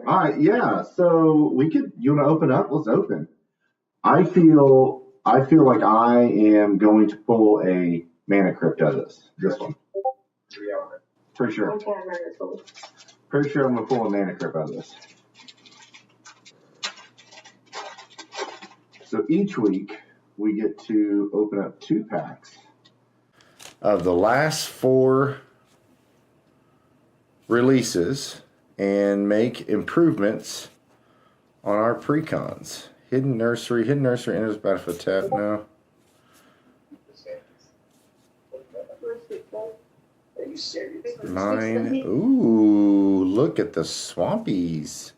All right, yeah. So we could. You want to open up? Let's open. I feel like I am going to pull a mana crypt out of this. This one. Pretty sure. Pretty sure I'm gonna pull a mana crypt out of this. So each week we get to open up 2 packs of the last 4 releases and make improvements on our precons. Hidden Nursery enters battlefield tap. No. Mine. Ooh, look at the Swampies.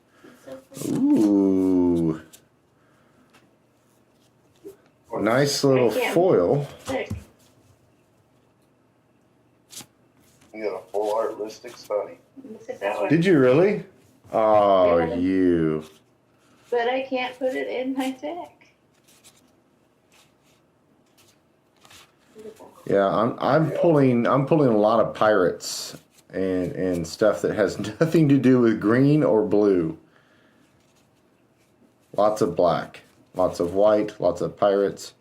Ooh. Nice little foil. You got a full art listic study. Did you really? Oh, yeah. You. But I can't put it in my deck. Yeah, I'm pulling a lot of pirates and stuff that has nothing to do with green or blue. Lots of black, lots of white, lots of pirates.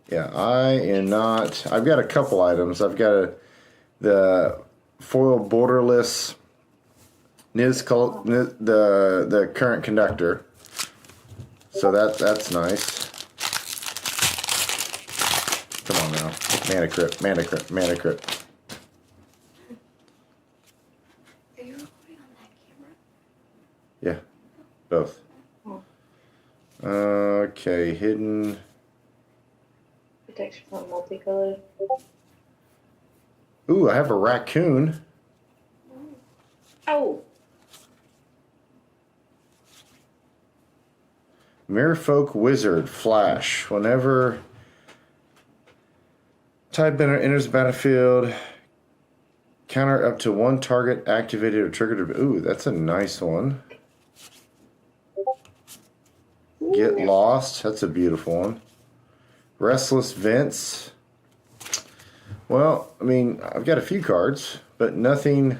Yeah, I am not. I've got a couple items. I've got the foil borderless the current conductor. So that's nice. Come on now. Mana crypt. Are you recording on that camera? Yeah, both. Okay, hidden. Protection from multicolored. Ooh, I have a raccoon. Oh! Merfolk Wizard Flash. Whenever type enters the battlefield, counter up to 1 target activated or triggered. Ooh, that's a nice one. Get Lost. That's a beautiful one. Restless Vents. Well, I mean, I've got a few cards, but nothing.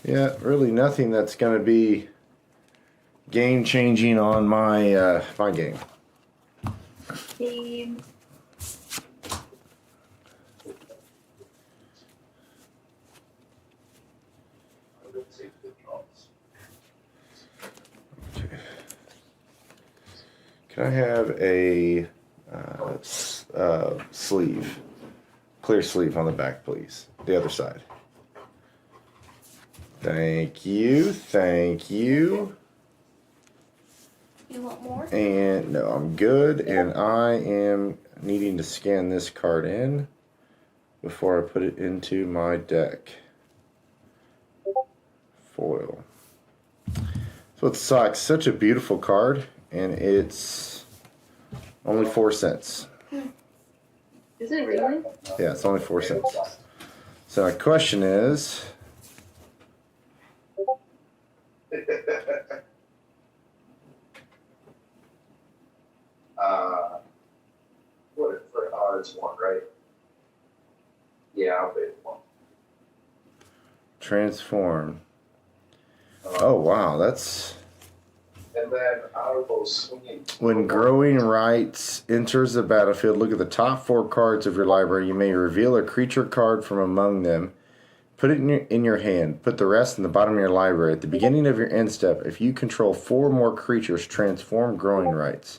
Yeah, really nothing that's going to be game changing on my my game. Game. Okay. Can I have a sleeve, clear sleeve on the back, please? The other side. Thank you. You want more? And no, I'm good. And I am needing to scan this card in before I put it into my deck. Foil. So it sucks. Such a beautiful card, and it's only 4 cents. Is it really? Yeah, it's only 4 cents. So my question is, What for odds 1, right? Yeah, I'll pay 1. transform. Oh wow, that's. And then I will go swinging. When Growing Rights enters the battlefield, look at the top 4 cards of your library. You may reveal a creature card from among them. Put it in your hand. Put the rest in the bottom of your library. At the beginning of your end step, if you control 4 more creatures, transform Growing Rights.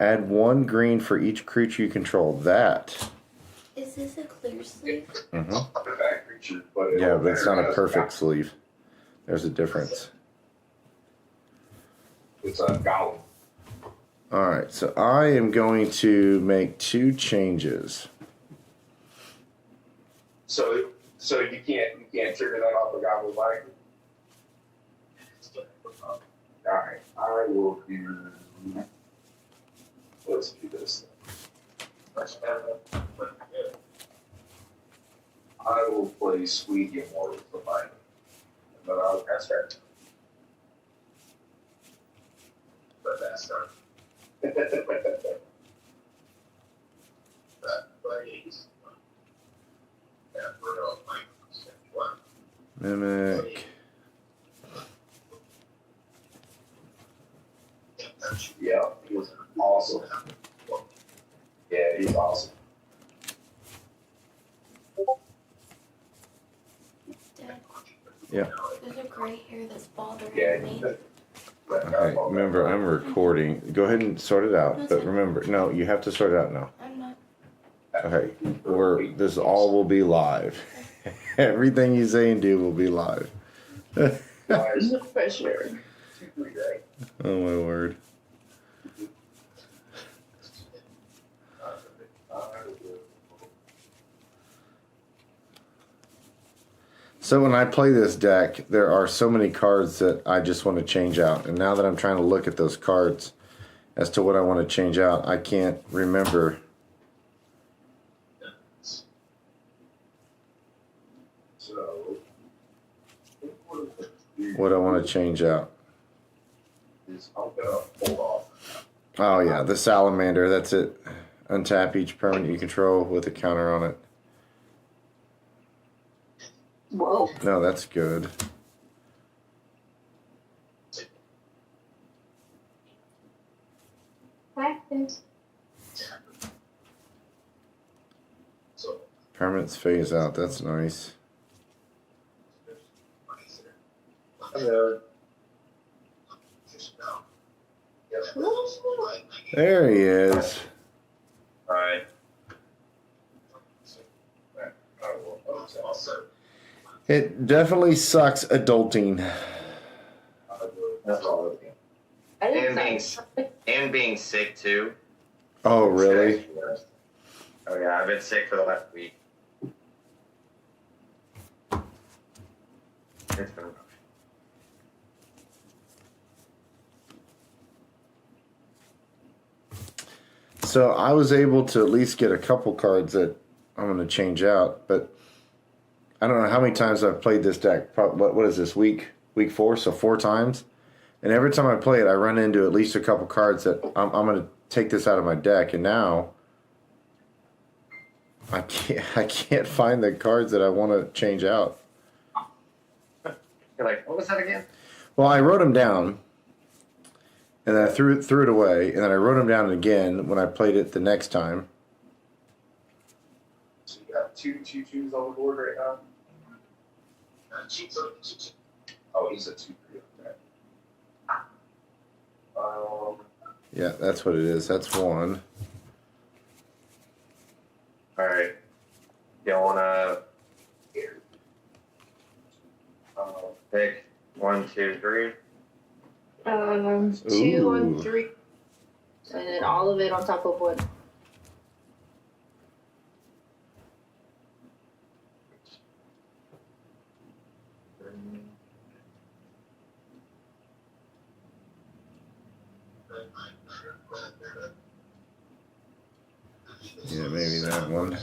Add 1 green for each creature you control. That. Is this a clear sleeve? Mm-hmm. But Yeah, but it's not a perfect sleeve. There's a difference. It's a goblin. Alright, so I am going to make 2 changes. So you can't trigger that off a goblin bike. Alright, I will do. Let's do this. I will play Sweet Immortal for mine. And then I'll cast her. But Mimic. Yeah, he was awesome. Yeah, he's awesome. Dad, Yeah. there's a gray hair that's bothering Yeah, me. Okay, remember, I'm recording. Go ahead and sort it out. But remember, no, you have to sort it out now. I'm not. Okay, this all will be live. Everything you say and do will be live. Oh No pressure. my word. So when I play this deck, there are so many cards that I just want to change out. And now that I'm trying to look at those cards as to what I want to change out, I can't remember. What I want to change out. Oh yeah, the salamander, that's it. Untap each permanent you control with a counter on it. Whoa. No, that's good. Practice. Permanents phase out, that's nice. Hello. There he is. Alright. It definitely sucks adulting. That's all. I And being sick too. Oh, really? Oh yeah, I've been sick for the last week. It's been rough. So I was able to at least get a couple cards that I'm going to change out, but I don't know how many times I've played this deck. What is this, week 4? So 4 times. And every time I play it, I run into at least a couple cards that I'm going to take this out of my deck. And now I can't find the cards that I want to change out. You're like, what was that again? Well, I wrote them down, and then I threw it away, and then I wrote them down again when I played it the next time. So you got two twos on the board right now? Oh, he's a 2-3. Okay. Yeah, that's what it is. That's one. Alright. You wanna pick 1, 2, 3? 2 Ooh. on 3. And then all of it on top of 1. Yeah, maybe that one.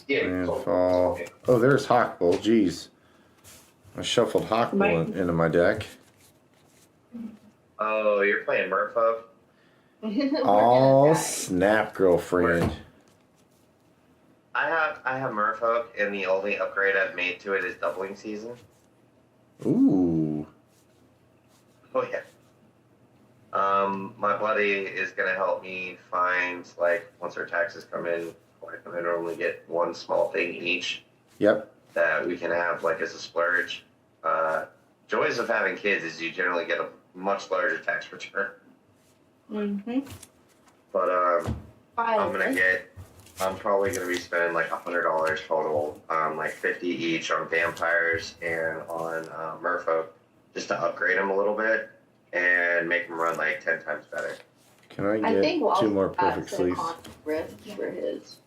Yeah. Landfall. Oh, there's Hawkbull. Jeez. I shuffled Hawkbull into my deck. Oh, you're playing Merfolk? Oh, snap, girlfriend. I have Merfolk, and the only upgrade I've made to it is doubling season. Ooh. Oh yeah. My buddy is gonna help me find, like, once our taxes come in, I can only get one small thing each Yep. that we can have, like, as a splurge. Joys of having kids is you generally get a much larger tax return. Mm-hmm. But I'm probably gonna be spending like $100 total, like 50 each on vampires and on Merfolk, just to upgrade them a little bit and make them run like 10 times better. Can I get 2 more perfect sleeves? Rift for his.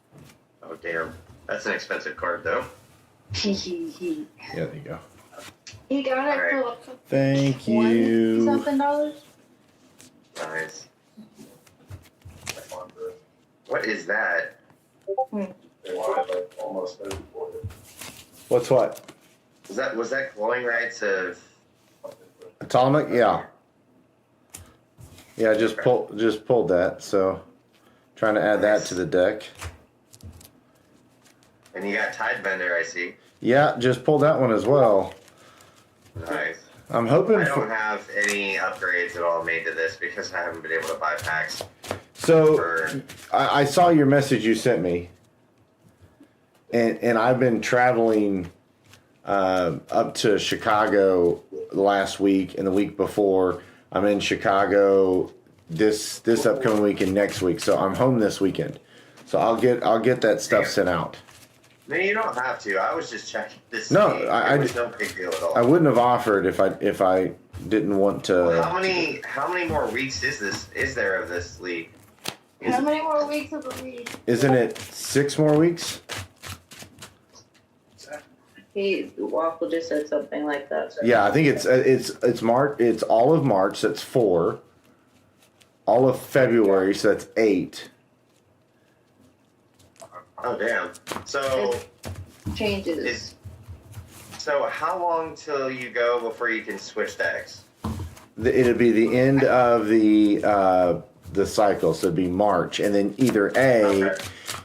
Oh damn, that's an expensive card though. Yeah, there you go. He got it Alright. for Thank you. $20-something. Nice. What is that? They wanted like almost 30 for it. What's what? Was that glowing rights of? Atomic? Yeah. Yeah, just pulled that. So trying to add that to the deck. And you got Tidebender, I see. Yeah, just pulled that one as well. Nice. I'm hoping I don't have any upgrades at all made to this because I haven't been able to buy packs. So I saw your message you sent me, and I've been traveling up to Chicago last week and the week before. I'm in Chicago this upcoming week and next week, so I'm home this weekend. So I'll get that stuff sent out. No, you don't have to. I was just checking this. No, it was no big deal at all. I wouldn't have offered if I didn't want to. Well, how many more weeks is there of this league? How many more weeks of the league? Isn't it 6 more weeks? Waffle just said something like that. Yeah, I think it's March. It's all of March. That's 4. All of February. So that's 8. Oh damn! So Changes. So how long till you go before you can switch decks? It'll be the end of the cycle, so it'd be March, and then either A,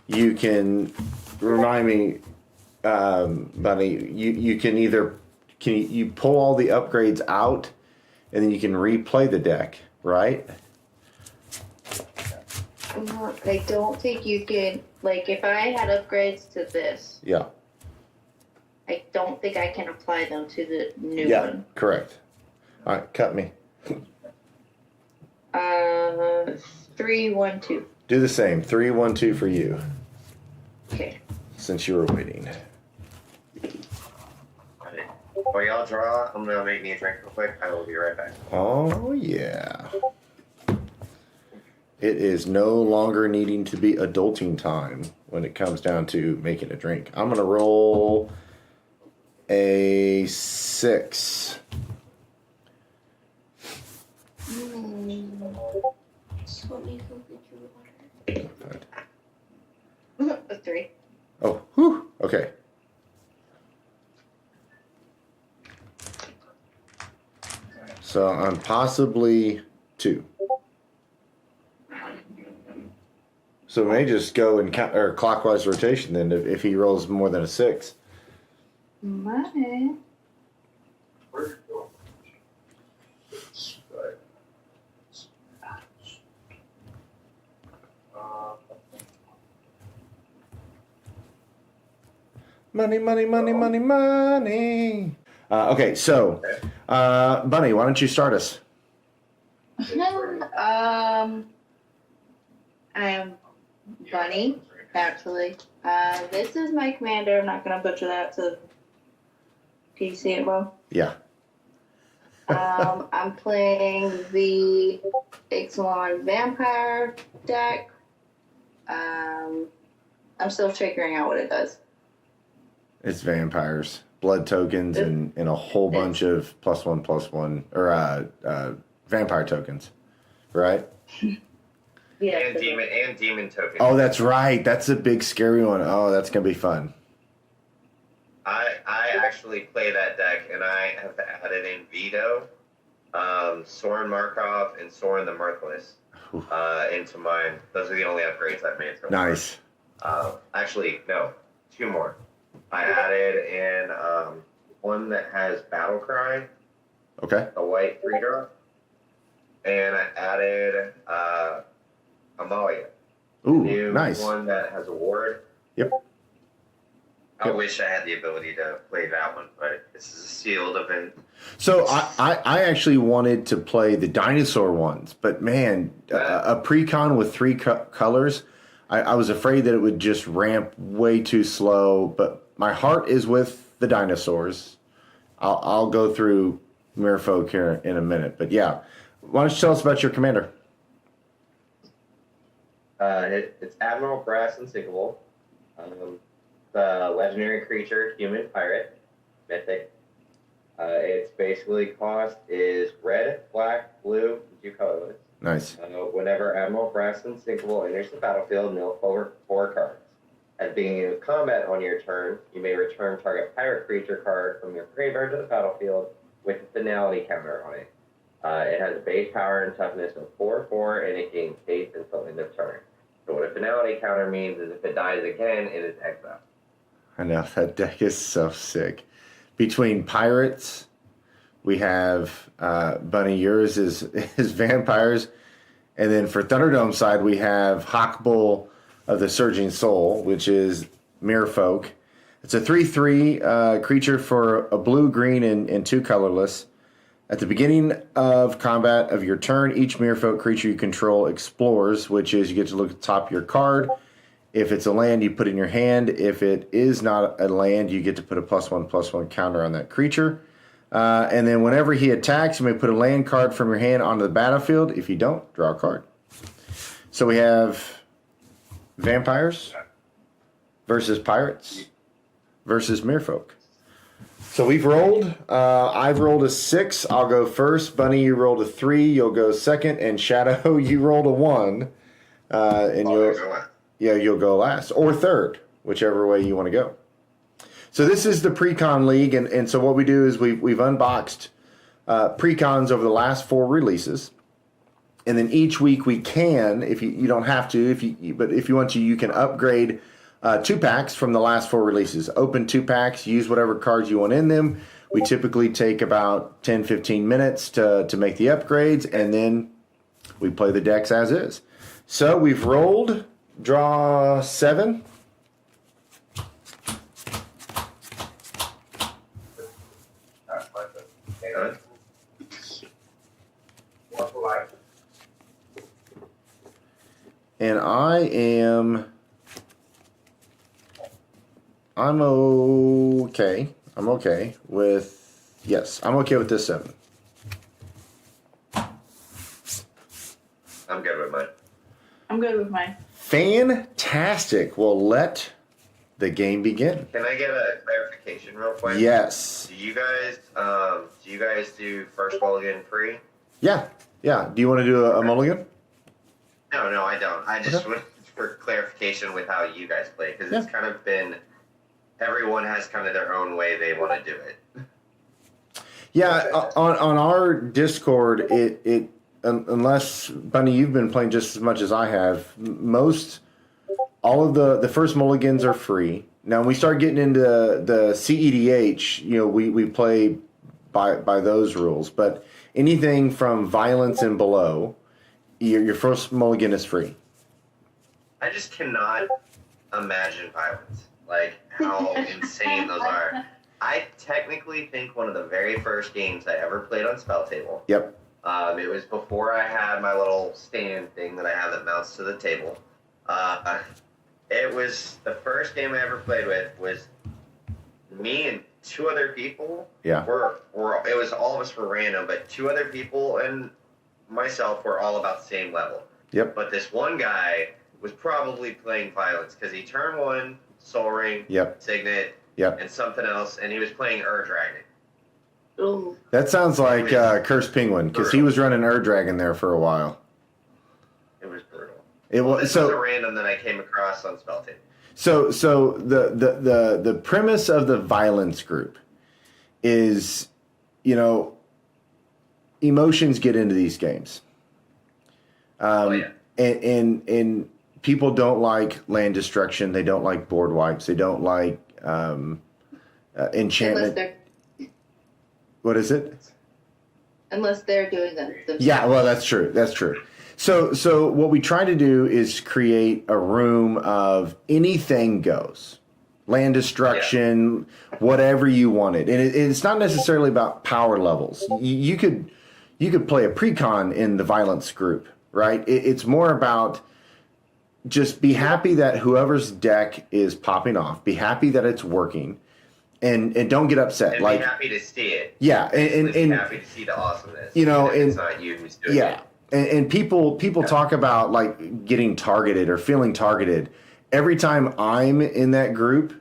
you can remind me, Bunny. You can either you pull all the upgrades out, and then you can replay the deck, right? I don't think you can. Like, if I had upgrades to this, Yeah. I don't think I can apply them to the new Yeah. one. Correct. All right, cut me. 3, 1, 2. Do the same. 3, 1, 2 for you. Okay. Since you were waiting. While y'all draw, I'm gonna make me a drink real quick. I will be right back. Oh yeah. It is no longer needing to be adulting time when it comes down to making a drink. I'm gonna roll a 6. A 3. Oh, whew. Okay. So I'm possibly 2. So we may just go in clockwise rotation then if he rolls more than a 6. Money. Money, money, money, money, money. Okay, so Bunny, why don't you start us? I am Bunny, actually. This is my commander. I'm not going to butcher that. So, can you see it well? Yeah. I'm playing the Ixalan Vampire deck. I'm still figuring out what it does. It's vampires, blood tokens, and a whole bunch of +1/+1 or vampire tokens, right? Yeah. And demon tokens. Oh, that's right. That's a big scary one. Oh, that's gonna be fun. I actually play that deck, and I have added in Vito, Soren Markov, and Soren the Mirthless into mine. Those are the only upgrades I've made so far. Nice. Actually, no, 2 more. I added in one that has Battle Cry, Okay. a white 3-drop, and I added Amalia. Ooh, New nice. one that has a ward. Yep. I wish I had the ability to play that one, but this is a sealed event. So I actually wanted to play the dinosaur ones, but man, a pre-con with 3 colors, I was afraid that it would just ramp way too slow, but my heart is with the dinosaurs. I'll go through Merfolk here in a minute, but yeah. Why don't you tell us about your commander? It's Admiral Brass Unsinkable. The legendary creature, human pirate, mythic. Its basically cost is red, black, blue, 2 colorless. Nice. Whenever Admiral Brass Unsinkable enters the battlefield, mill forward 4 cards. At the beginning of combat on your turn, you may return target pirate creature card from your graveyard to the battlefield with a finality counter on it. It has a base power and toughness of 4/4, and it gains haste until end of turn. So what a finality counter means is if it dies again, it is exiled. I know, that deck is so sick. Between pirates, we have Bunny, yours is vampires. And then for Thunderdome side, we have Hawkbull of the Surging Soul, which is Merfolk. It's a 3/3 creature for a blue, green, and 2 colorless. At the beginning of combat of your turn, each Merfolk creature you control explores, which is you get to look at the top of your card. If it's a land, you put it in your hand. If it is not a land, you get to put a +1/+1 counter on that creature. And then whenever he attacks, you may put a land card from your hand onto the battlefield. If you don't, draw a card. So we have vampires versus pirates versus Merfolk. So we've rolled. I've rolled a 6. I'll go first. Bunny, you rolled a 3. You'll go second. And Shadow, you rolled a 1. And you'll go last or third, whichever way you want to go. So this is the Precon League, and so what we do is we've unboxed Precons over the last 4 releases, and then each week we can, if you don't have to, but if you want to, you can upgrade 2 packs from the last 4 releases. Open 2 packs, use whatever cards you want in them. We typically take about 10-15 minutes to make the upgrades, and then we play the decks as is. So we've rolled, draw 7. And I'm okay. I'm okay with, yes, I'm okay with this 7. I'm good with mine. I'm good with mine. Fantastic. Well, let the game begin. Can I get a clarification real quick? Yes. Do you guys do first mulligan free? Yeah. Yeah. Do you want to do a mulligan? No, I don't. I just want for clarification with how you guys play, because it's kind of been, everyone has kind of their own way they want to do it. Yeah, on our Discord, it unless Bunny, you've been playing just as much as I have. All of the first mulligans are free. Now, when we start getting into the CEDH, we play by those rules. But anything from violence and below, your first mulligan is free. I just cannot imagine violence, like how insane those are. I technically think one of the very first games I ever played on Spell Table. Yep. It was before I had my little stand thing that I have that mounts to the table. It was the first game I ever played with was me and 2 other people. Yeah. It was all of us were random, but 2 other people and myself were all about the same level. Yep. But this one guy was probably playing violence because he turned 1 Soul Ring, Yep. Signet, Yep. and something else, and he was playing Dragon. Ooh. That sounds like Cursed Penguin, because he was running Dragon there for a while. It was brutal. It was This was a random that I came across on Spell Table. So the premise of the violence group is, emotions get into these games. And people don't like land destruction. They don't like board wipes. They don't like enchantment. What is it? Unless they're doing them themselves. Yeah, well, that's true. That's true. So what we try to do is create a room of anything goes. Land destruction, whatever you wanted. And it's not necessarily about power levels. You could play a precon in the violence group, right? It's more about just be happy that whoever's deck is popping off. Be happy that it's working. And don't get upset. And like, be happy to see it. Yeah, and be happy to see the awesomeness. And it's not you who's doing it. And people talk about like getting targeted or feeling targeted. Every time I'm in that group,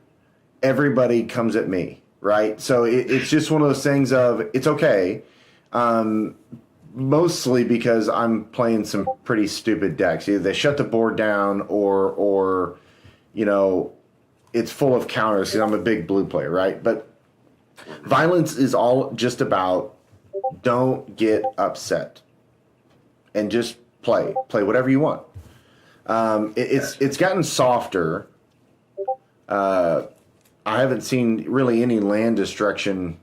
everybody comes at me, right? So it's just one of those things of it's okay. Mostly because I'm playing some pretty stupid decks. Either they shut the board down or it's full of counters because I'm a big blue player, right? But violence is all just about don't get upset and just play whatever you want. It's gotten softer. I haven't seen really any land destruction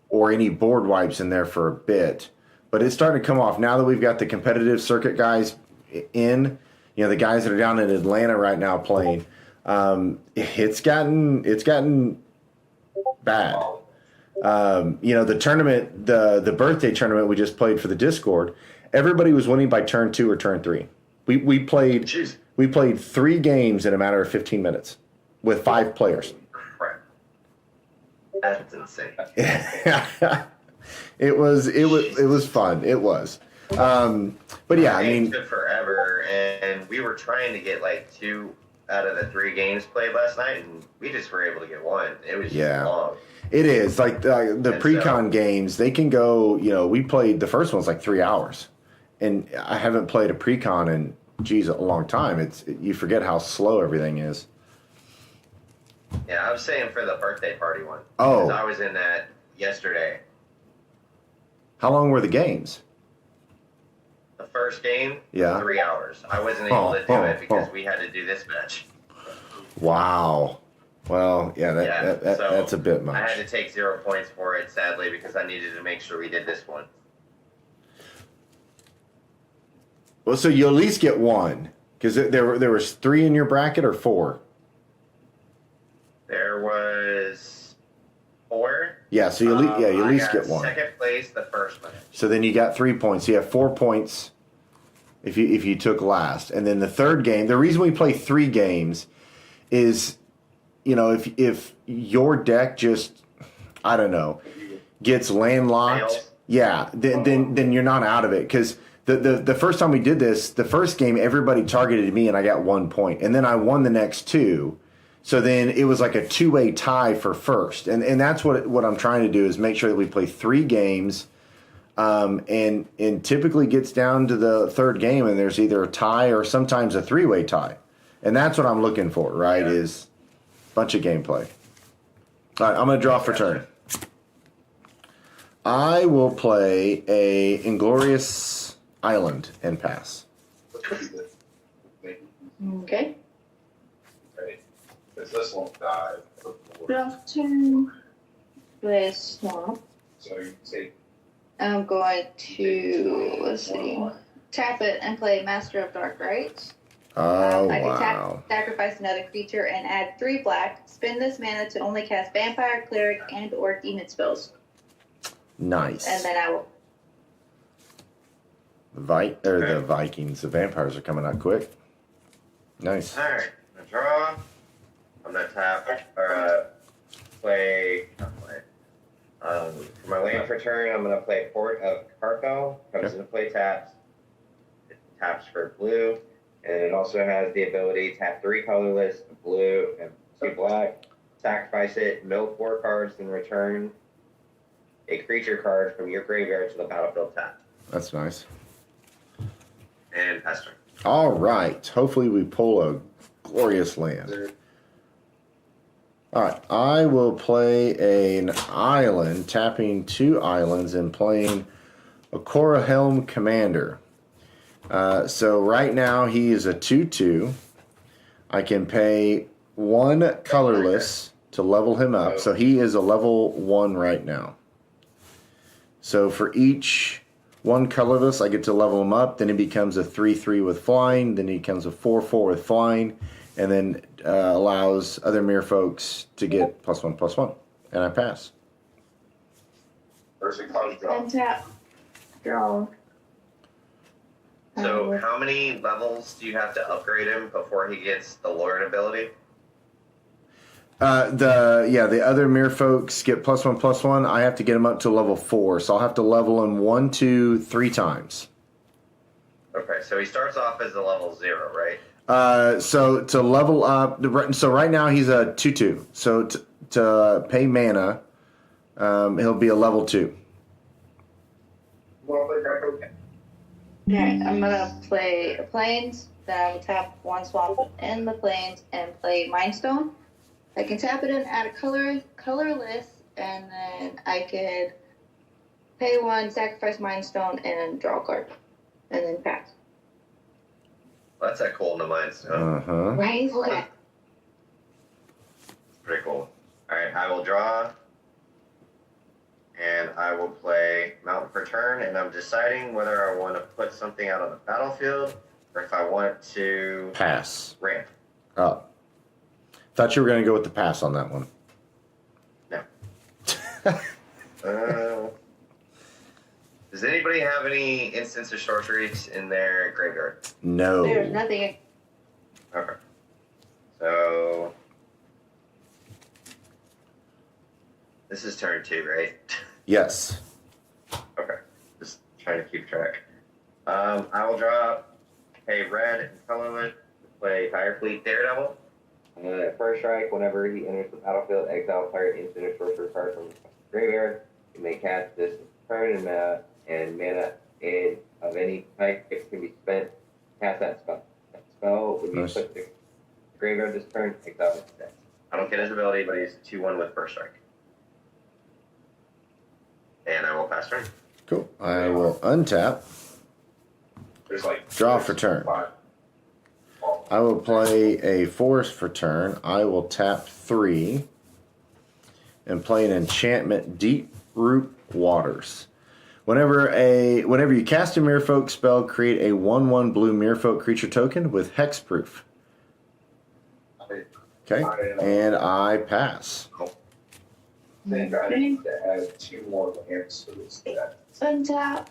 or any board wipes in there for a bit, but it's starting to come off now that we've got the competitive circuit guys in. You know, the guys that are down in Atlanta right now playing. It's gotten bad. You know, the tournament, the birthday tournament we just played for the Discord, everybody was winning by turn 2 or turn 3. We played 3 games in a matter of 15 minutes with 5 players. Crap. That's insane. It was fun. It was. But yeah, I mean, took forever, and we were trying to get like 2 out of the 3 games played last night, and we just were able to get 1. It was just long. It is like the pre-con games. They can go. You know, we played the first one was like 3 hours, and I haven't played a pre-con in a long time. You forget how slow everything is. Yeah, I was saying for the birthday party one. Oh, because I was in that yesterday. How long were the games? The first game, yeah, 3 hours. I wasn't able to do it because we had to do this match. Wow. Well, yeah, that's a bit much. I had to take 0 points for it, sadly, because I needed to make sure we did this one. Well, so you at least get 1 because there was 3 in your bracket or 4. There was 4. Yeah, so you at least get 1. Second place the first match. So then you got 3 points. You have 4 points if you took last, and then the third game. The reason we play 3 games is, you know, if your deck just, I don't know, gets landlocked, Fails. yeah, then you're not out of it because. The first time we did this, the first game, everybody targeted me and I got 1 point. And then I won the next 2. So then it was like a 2-way tie for first. And that's what I'm trying to do is make sure that we play 3 games. And typically gets down to the third game and there's either a tie or sometimes a 3-way tie. And that's what I'm looking for, right, is a bunch of gameplay. All right, I'm going to draw for turn. I will play a Inglorious Island and pass. Okay. Right. Because this won't die. Draw to play swamp. So you take. I'm going to, let's see, tap it and play Master of Dark Rites. Oh, I can wow. sacrifice another creature and add 3 black. Spend this mana to only cast vampire, cleric, and or demon spells. Nice. And then I will. The Vikings, the vampires are coming out quick. Nice. All right, I'm gonna draw. I'm gonna tap play. For my land for turn, I'm gonna play Port of Carthel. Comes into play taps. It taps for blue, and it also has the ability to tap 3 colorless, blue and 2 black. Sacrifice it, mill 4 cards, and return a creature card from your graveyard to the battlefield tap. That's nice. And pass turn. All right. Hopefully we pull a glorious land. All right. I will play an island, tapping 2 islands and playing a Cora Helm Commander. So right now he is a 2/2. I can pay 1 colorless to level him up. So he is a level 1 right now. So for each 1 colorless, I get to level him up. Then he becomes a 3/3 with flying. Then he becomes a 4/4 with flying. And then allows other Merfolks to get +1/+1. And I pass. First card draw. And tap. Draw. So how many levels do you have to upgrade him before he gets the Lord ability? The other Merfolks get +1/+1. I have to get him up to level 4, so I'll have to level him 1, 2, 3 times. Okay, so he starts off as a level 0, right? So to level up, so right now he's a 2/2. So to pay mana, he'll be a level 2. Want to play Greco? Alright, I'm gonna play Plains, Then I will tap one swamp in the plains and play Mind Stone. I can tap it and add a colorless, and then I could pay one, sacrifice Mind Stone, and draw a card, and then pass. Well, that's that cool in the mind stone. Right? Look at Pretty cool. Alright, I will draw. And I will play Mountain per turn, and I'm deciding whether I want to put something out on the battlefield or if I want to Pass. ramp. Oh. Thought you were going to go with the pass on that one. No. Does anybody have any instants or sorceries in their graveyard? No. There's nothing. Okay. So this is turn 2, right? Yes. Okay. Just trying to keep track. I will draw a red and colorless to play Firefleet Daredevil. First strike, whenever he enters the battlefield, exile target instant or sorcerer card from the graveyard. You may cast this turn and mana of any type can be spent. Cast that spell. That spell would be Nice. put to the graveyard this turn, exile it instead. I don't get his ability, but he's 2-1 with first strike. And I will pass turn. Cool. I will untap. There's like Draw for turn. 5. I will play a forest for turn. I will tap 3 and play an enchantment, Deep Root Waters. Whenever you cast a Merfolk spell, create a 1/1 blue Merfolk creature token with hexproof. Okay, and I pass. I think I need to add 2 more lands to this deck. Untap.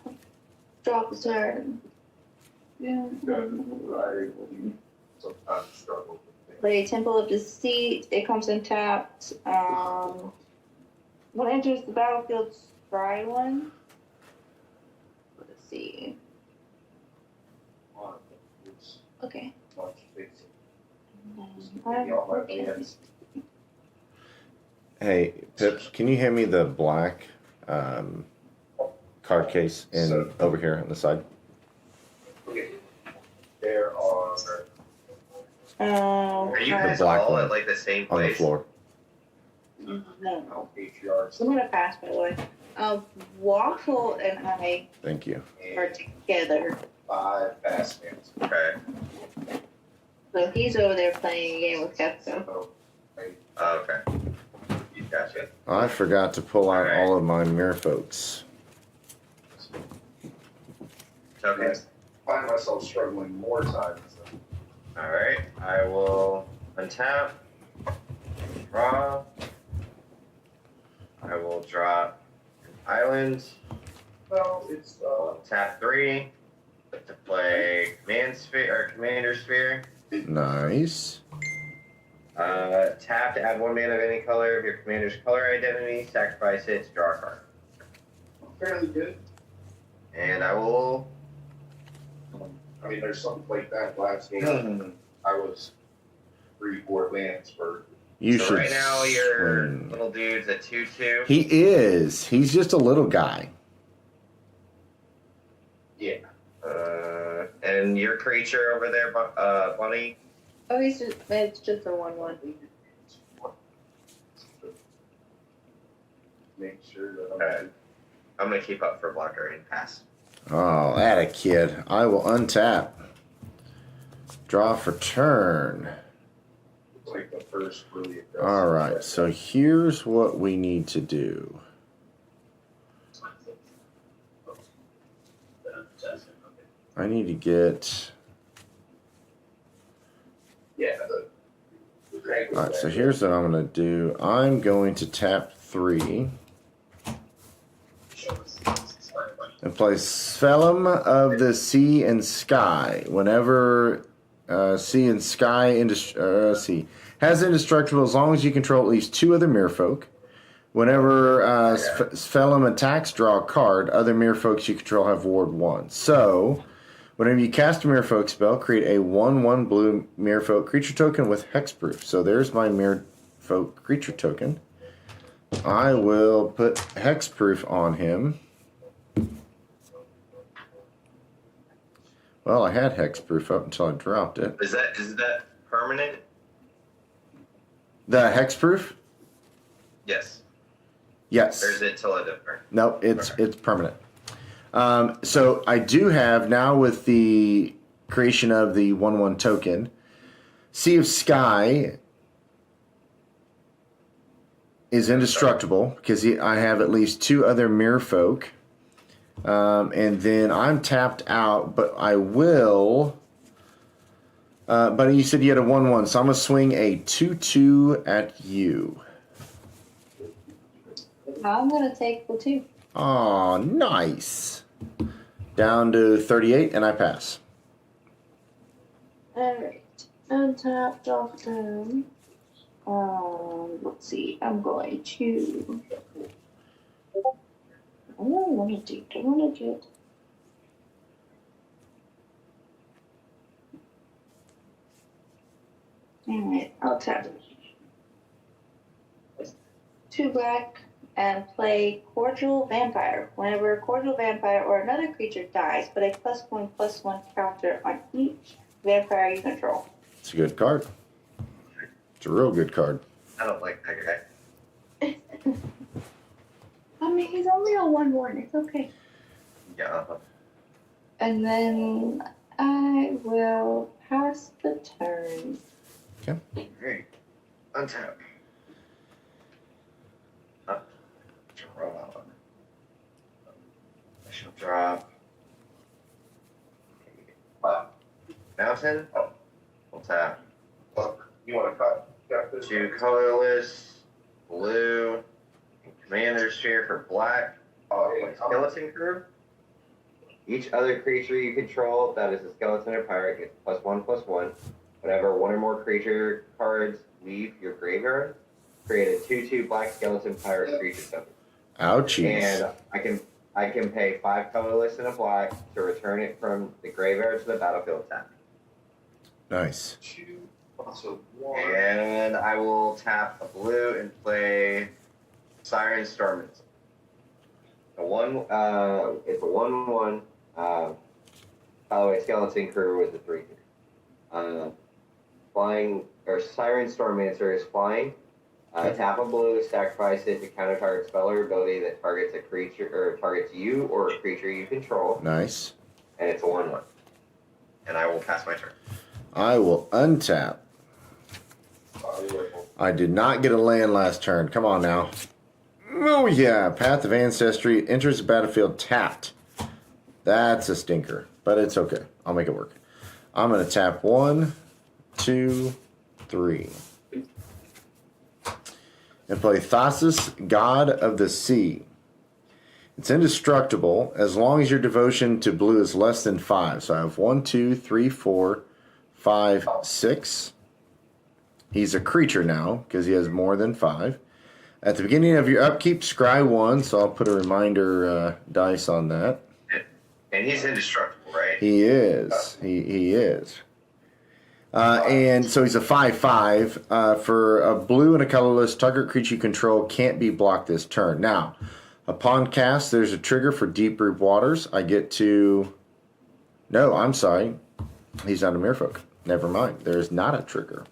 Drop a turn. Yeah. I sometimes struggle with things. Play Temple of Deceit. It comes in tapped. When it enters the battlefield, scry one. Let's see. Okay. Hey, Pip, can you hand me the black card case over here on the side? Okay. There are Are you guys black all one at like the same on the place? floor. No. patriarchs I'm gonna pass, by the way. Waffle and I Thank you. are and together. 5 fast hands. Okay. So he's over there playing a game with Kefka. So, Okay. Gotcha. I forgot to pull out all of my Merfolks. Okay. I find myself struggling more times than Alright. I will untap. Draw. I will drop an island. well, it's Tap 3 to play command sphere or commander sphere. Nice. Tap to add 1 mana of any color of your commander's color identity. Sacrifice it to draw a card. fairly good. And I will. I mean, there's something like that last game. I was 3-4 lands for You so should. right now your swing. little dude's at 2/2. He is. He's just a little guy. yeah. And your creature over there, Bunny. Oh, it's just a 1/1. Make sure that Okay. I'm gonna keep up for blocker and pass. Oh, that a kid. I will untap. Draw for turn. it's like the first really aggressive. All right. So here's what we need to do. I need to get. Yeah. The drag was All right. So bad. here's what I'm going to do. I'm going to tap 3 and play Spellum of the Sea and Sky. Whenever Sea and Sky has indestructible as long as you control at least 2 other Merfolk. Whenever Spellum attacks, draw a card. Other Merfolks you control have Ward 1. So, whenever you cast a Merfolk spell, create a 1/1 blue Merfolk creature token with hexproof. So there's my Merfolk creature token. I will put hexproof on him. Well, I had hexproof up until I dropped it. Is that permanent? The hexproof? Yes. Yes. Or is it till a different? No, it's permanent. So I do have now with the creation of the 1/1 token, Sea of Sky is indestructible because I have at least 2 other Merfolk. And then I'm tapped out, but I will. But you said you had a 1/1, so I'm gonna swing a 2/2 at you. I'm gonna take the 2. Oh, nice. Down to 38, and I pass. Alright. Untap, drop down. Let's see. I'm going to. I don't want to do it. Alright, I'll tap 2 black and play Cordial Vampire. Whenever a Cordial Vampire or another creature dies, put a +1/+1 counter on each vampire you control. It's a good card. It's a real good card. I don't like that guy. I mean, he's only a 1/1. It's okay. Yeah. And then I will pass the turn. Great. Untap. Draw. I shall drop. Mountain. We'll tap. You want to cut? Got this? 2 colorless, blue, and commander sphere for black. Yeah. Skeleton crew. Each other creature you control that is a skeleton or pirate gets +1/+1. Whenever 1 or more creature cards leave your graveyard, create a 2/2 black skeleton pirate creature token. Ouchies. And I can pay 5 colorless and a black to return it from the graveyard to the battlefield tap. Nice. 2 plus a 1. And I will tap a blue and play Siren Storm. It's a 1/1. By the way, Skeleton Crew is a 3/3. Flying or Siren Stormmancer is flying. Tap a blue, sacrifice it to counter target spell or ability that targets a creature or targets you or a creature you control. Nice. And it's a 1/1. And I will pass my turn. I will untap. I did not get a land last turn. Come on now. Oh yeah, Path of Ancestry enters the battlefield tapped. That's a stinker, but it's okay. I'll make it work. I'm gonna tap 1, 2, 3. And play Thassus, God of the Sea. It's indestructible as long as your devotion to blue is less than 5. So I have 1, 2, 3, 4, 5, 6. He's a creature now because he has more than 5. At the beginning of your upkeep, scry 1. So I'll put a reminder dice on that. And he's indestructible, right? He is. He is. And so he's a 5/5. For a blue and a colorless, target creature you control can't be blocked this turn. Now, upon cast, there's a trigger for Deep Root Waters. I get to... No, I'm sorry. He's not a Merfolk. Never mind. There is not a trigger.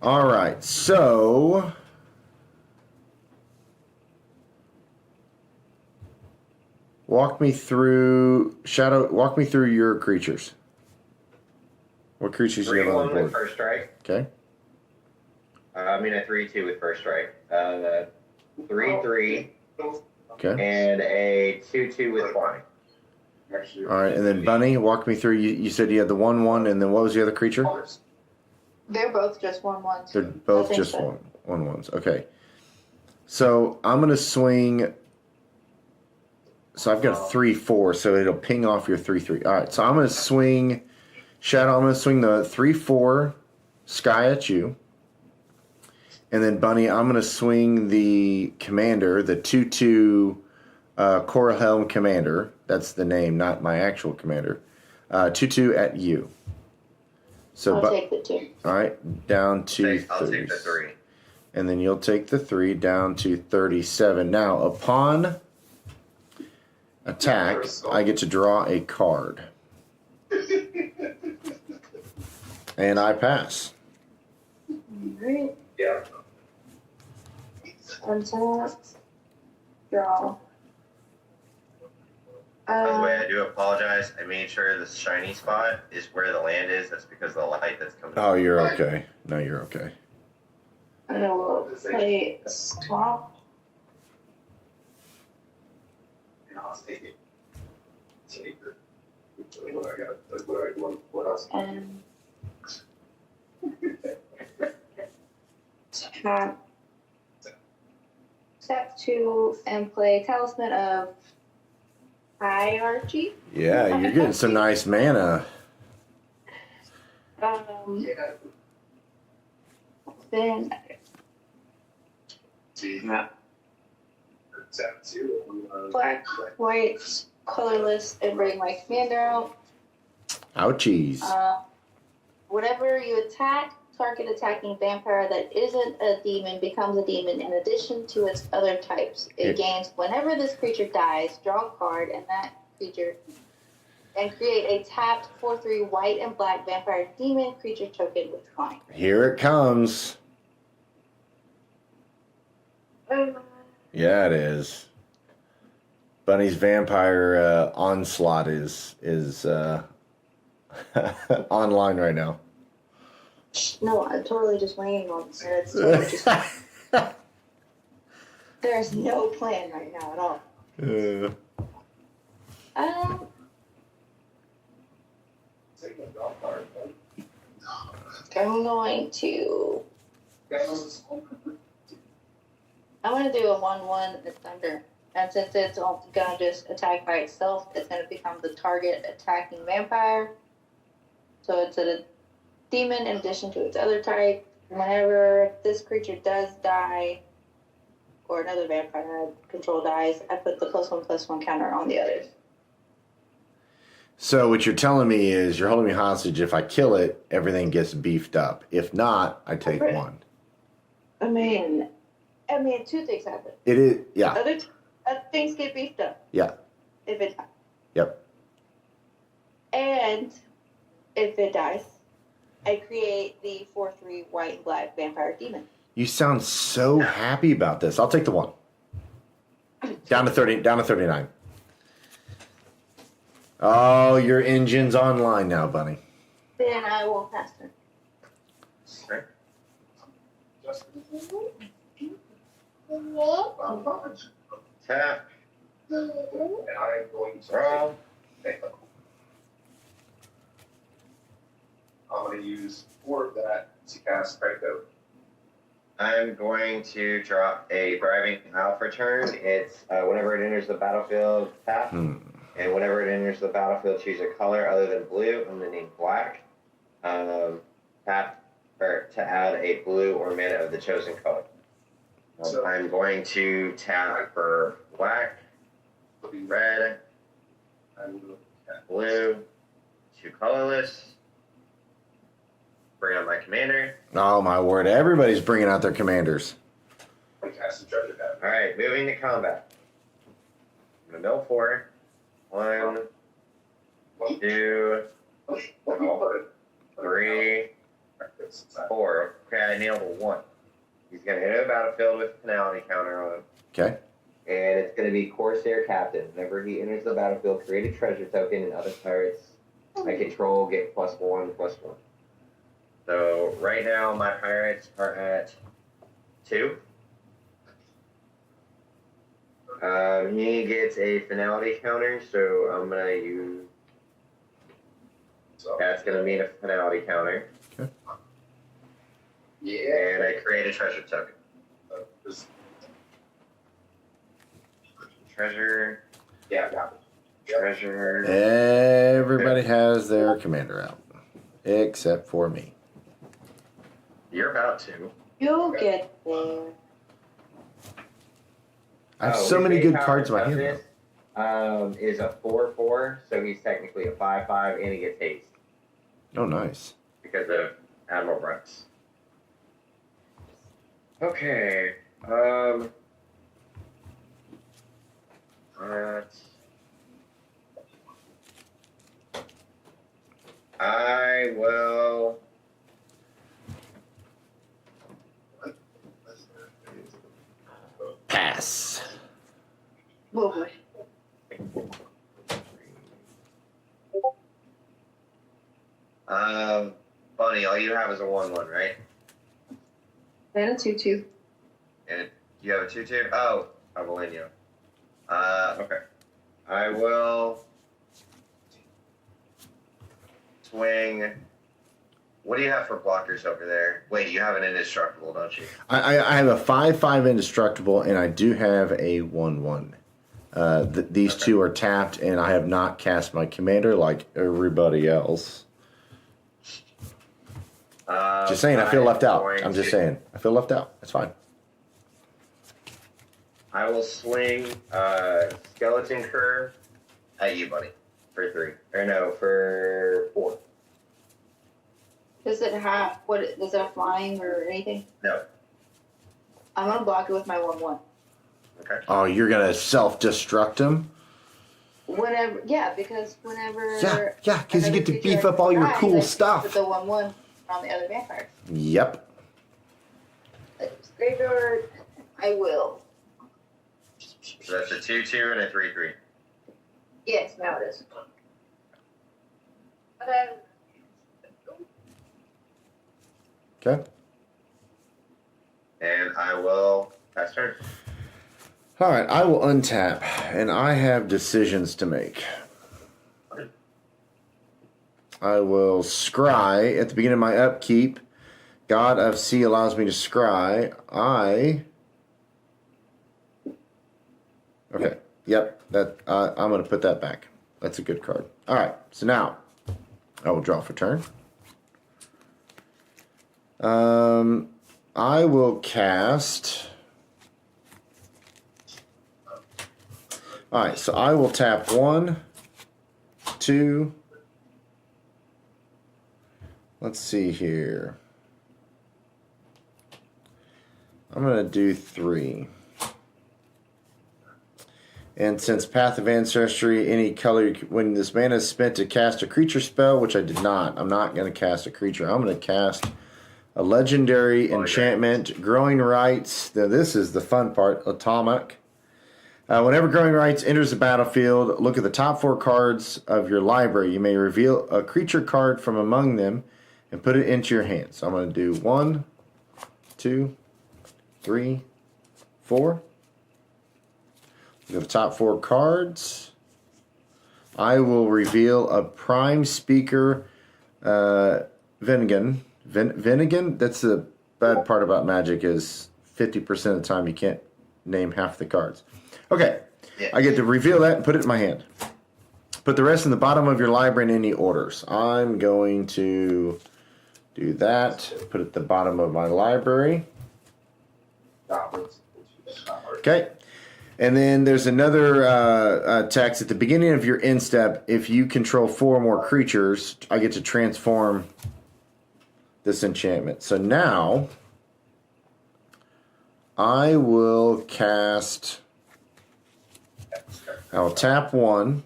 All right. So... walk me through... Shadow, walk me through your creatures. What creatures do you have on the 3/1 board? with first strike. Okay. I mean a 3/2 with first strike. 3/3 Okay. and a 2/2 with flying. All right, and then Bunny, walk me through. You said you had the 1/1, and then what was the other creature? They're both just 1/1s. They're both just so. 1/1s. Okay. So I'm gonna swing. So I've got a 3/4, so it'll ping off your 3/3. All right, so I'm gonna swing Shadow. I'm gonna swing the 3/4 Sky at you, and then Bunny, I'm gonna swing the Commander, the 2/2 Coral Helm Commander. That's the name, not my actual commander. 2/2 at you. So, I'll take the 2. all right, down to I'll 30. take the 3. And then you'll take the 3 down to 37. Now, upon attack, I get to draw a card. And I pass. Alright. Yeah. Untap. Draw. By the way, I do apologize. I made sure the shiny spot is where the land is. That's because of the light that's coming. Oh, you're okay. No, you're okay. I will play swamp. And I'll take it. Take it. What I got. What else? And tap. Step 2 and play Talisman of Hierarchy. Yeah, you're getting some nice mana. Yeah. Then See. Yeah. Tap 2. black, white, colorless, and bring my commander out. Ouchies. Whenever you attack, target attacking vampire that isn't a demon becomes a demon in addition to its other types. It gains whenever this creature dies, draw a card and that creature and create a tapped 4/3 white and black vampire demon creature token with flying. Here it comes. Yeah, it is. Bunny's vampire onslaught is online right now. No, I'm totally just waiting on it. It's totally just, there's no plan right now at all. Take a golf card. I'm going to do a 1/1 at Thunder. And since it's gonna just attack by itself, it's gonna become the target attacking vampire. So it's a demon in addition to its other type. Whenever this creature does die, or another vampire I control dies, I put the +1/+1 counter on the others. So what you're telling me is you're holding me hostage. If I kill it, everything gets beefed up. If not, I take one. I mean, two things happen. It is, yeah. Other things get beefed up. Yeah. If it. Yep. And if it dies, I create the 4/3 white and black vampire demon. You sound so happy about this. I'll take the one. Down to 30. Down to 39. Oh, your engine's online now, Bunny. Then I will pass turn. Okay. Tap. And I am going to Draw. I'm going to use 4 of that to cast Psycho. I'm going to drop a Thriving Alpha turn. It's whenever it enters the battlefield, tap. And whenever it enters the battlefield, choose a color other than blue. I'm going to name black. Tap or to add a blue or mana of the chosen color. I'm going to tap for black, red, blue, 2 colorless. Bring out my commander. Oh, my word. Everybody's bringing out their commanders. Cast the treasure pad. All right, moving to combat. I'm going to mill 4. 1, 2, 3, 4. Okay, I nailed a 1. He's going to enter the battlefield with a penalty counter on him. Okay. And it's going to be Corsair Captain. Whenever he enters the battlefield, create a treasure token, and other pirates I control get +1/+1. So right now, my pirates are at 2. He gets a finality counter, so I'm going to use... That's going to mean a finality counter. Okay. Yeah. And I create a treasure token. Treasure. Yeah, got it. Treasure. Everybody has their commander out. Except for me. You're about to. You'll get there. I have so many good cards in my hand. This is a 4/4, so he's technically a 5/5, and he gets haste Oh, nice. because of Admiral Brooks. Okay. I will Oh boy. Bunny, all you have is a 1/1, right? And a 2/2. And you have a 2/2? Oh, Avelino. Okay. I will swing. What do you have for blockers over there? Wait, you have an indestructible, don't you? I have a 5/5 indestructible, and I do have a 1/1. These Okay. two are tapped, and I have not cast my commander like everybody else. Just saying, I feel left out. I'm just saying, I feel left out. That's fine. I will swing Skeleton Curve at you, buddy, for 3. Or no, for 4. Does it have flying or anything? No. I'm gonna block it with my 1/1. Okay. Oh, you're gonna self-destruct him? Whenever, yeah, because whenever. Yeah, because you another get to creature beef up all your dies, cool I stuff. put the 1/1 on the other vampires. Yep. Graveyard, I will. So that's a 2/2 and a 3/3. Yes, now it is. Okay. And I will pass turn. All right, I will untap, and I have decisions to make. I will scry at the beginning of my upkeep. God of Sea allows me to scry. Okay. Yep. I'm going to put that back. That's a good card. All right. So now I will draw for turn. I will cast. All right. So I will tap 1, 2. Let's see here. I'm going to do 3. And since Path of Ancestry, any color, when this mana is spent to cast a creature spell, which I did not, I'm not going to cast a creature. I'm going to cast a legendary enchantment, Growing Rights. Now, this is the fun part, Atomic. Whenever Growing Rights enters the battlefield, look at the top 4 cards of your library. You may reveal a creature card from among them and put it into your hand. So I'm going to do 1, 2, 3, 4. Look at the top 4 cards. I will reveal a Prime Speaker Venigan. Venigan? That's the bad part about Magic is 50% of the time you can't name half the cards. Okay. Yeah. I get to reveal that and put it in my hand. Put the rest in the bottom of your library in any orders. I'm going to do that. Put it at the bottom of my library. Okay. And then there's another text at the beginning of your end step. If you control 4 or more creatures, I get to transform this enchantment. So now I will cast. I'll tap 1.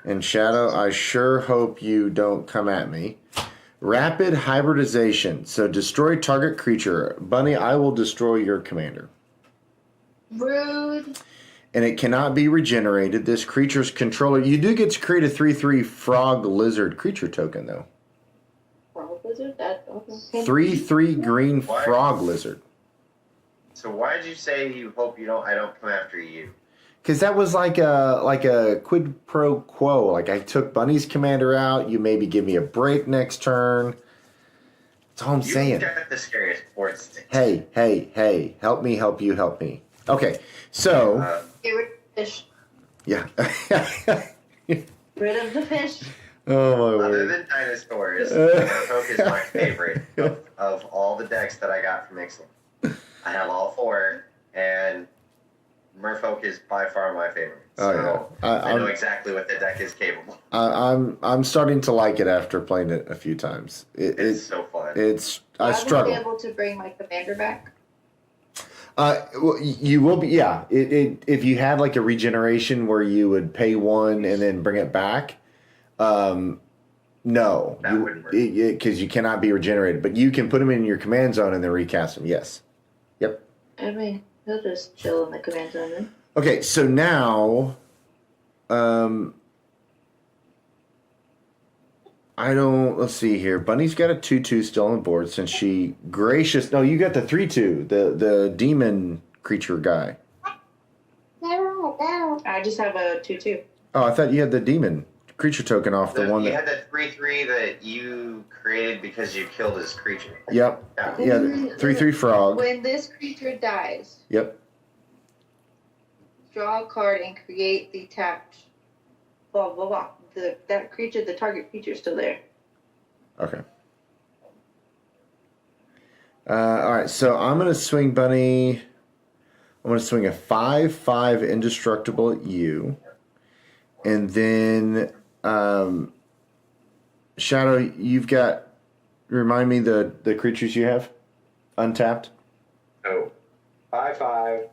And Shadow, I sure hope you don't come at me. Rapid hybridization. So destroy target creature. Bunny, I will destroy your commander. Rude. And it cannot be regenerated. This creature's controller. You do get to create a 3/3 frog lizard creature token, though. Frog lizard? That, okay. 3/3 green Why? frog lizard. So why did you say you hope I don't come after you? Because that was like a quid pro quo. Like I took Bunny's commander out. You maybe give me a break next turn. That's all I'm saying. You got the scariest board sticks. Hey. Help me, help you, help me. Okay, so. Get rid of the fish. Yeah. Rid of the fish. Oh, my Other word. than dinosaurs, Merfolk is my favorite of all the decks that I got from Ixalan. I have all 4, and Merfolk is by far my favorite. So Oh, yeah. I know exactly what the deck is capable. I'm starting to like it after playing it a few times. It's so fun. I struggle. Will I be able to bring my commander back? Well, you will be, yeah. If you had like a regeneration where you would pay 1 and then bring it back, no, That wouldn't work. because you cannot be regenerated. But you can put them in your command zone and then recast them. Yes, yep. I mean, He'll just chill in the command zone room. Okay, so now, I don't. Let's see here. Bunny's got a 2/2 still on the board since she gracious. No, you got the 3/2, the demon creature guy. I just have a 2/2. Oh, I thought you had the demon creature token off the one You that. had that 3/3 that you created because you killed his creature. Yep. Yeah, 3/3 frog. When this creature dies, Yep. draw a card and create the tapped blah blah blah. That creature, the target creature, is still there. Okay. All right, so I'm gonna swing Bunny. I'm gonna swing a 5/5 indestructible at you, and then Shadow, you've got. Remind me the creatures you have, untapped. Oh, 5/5,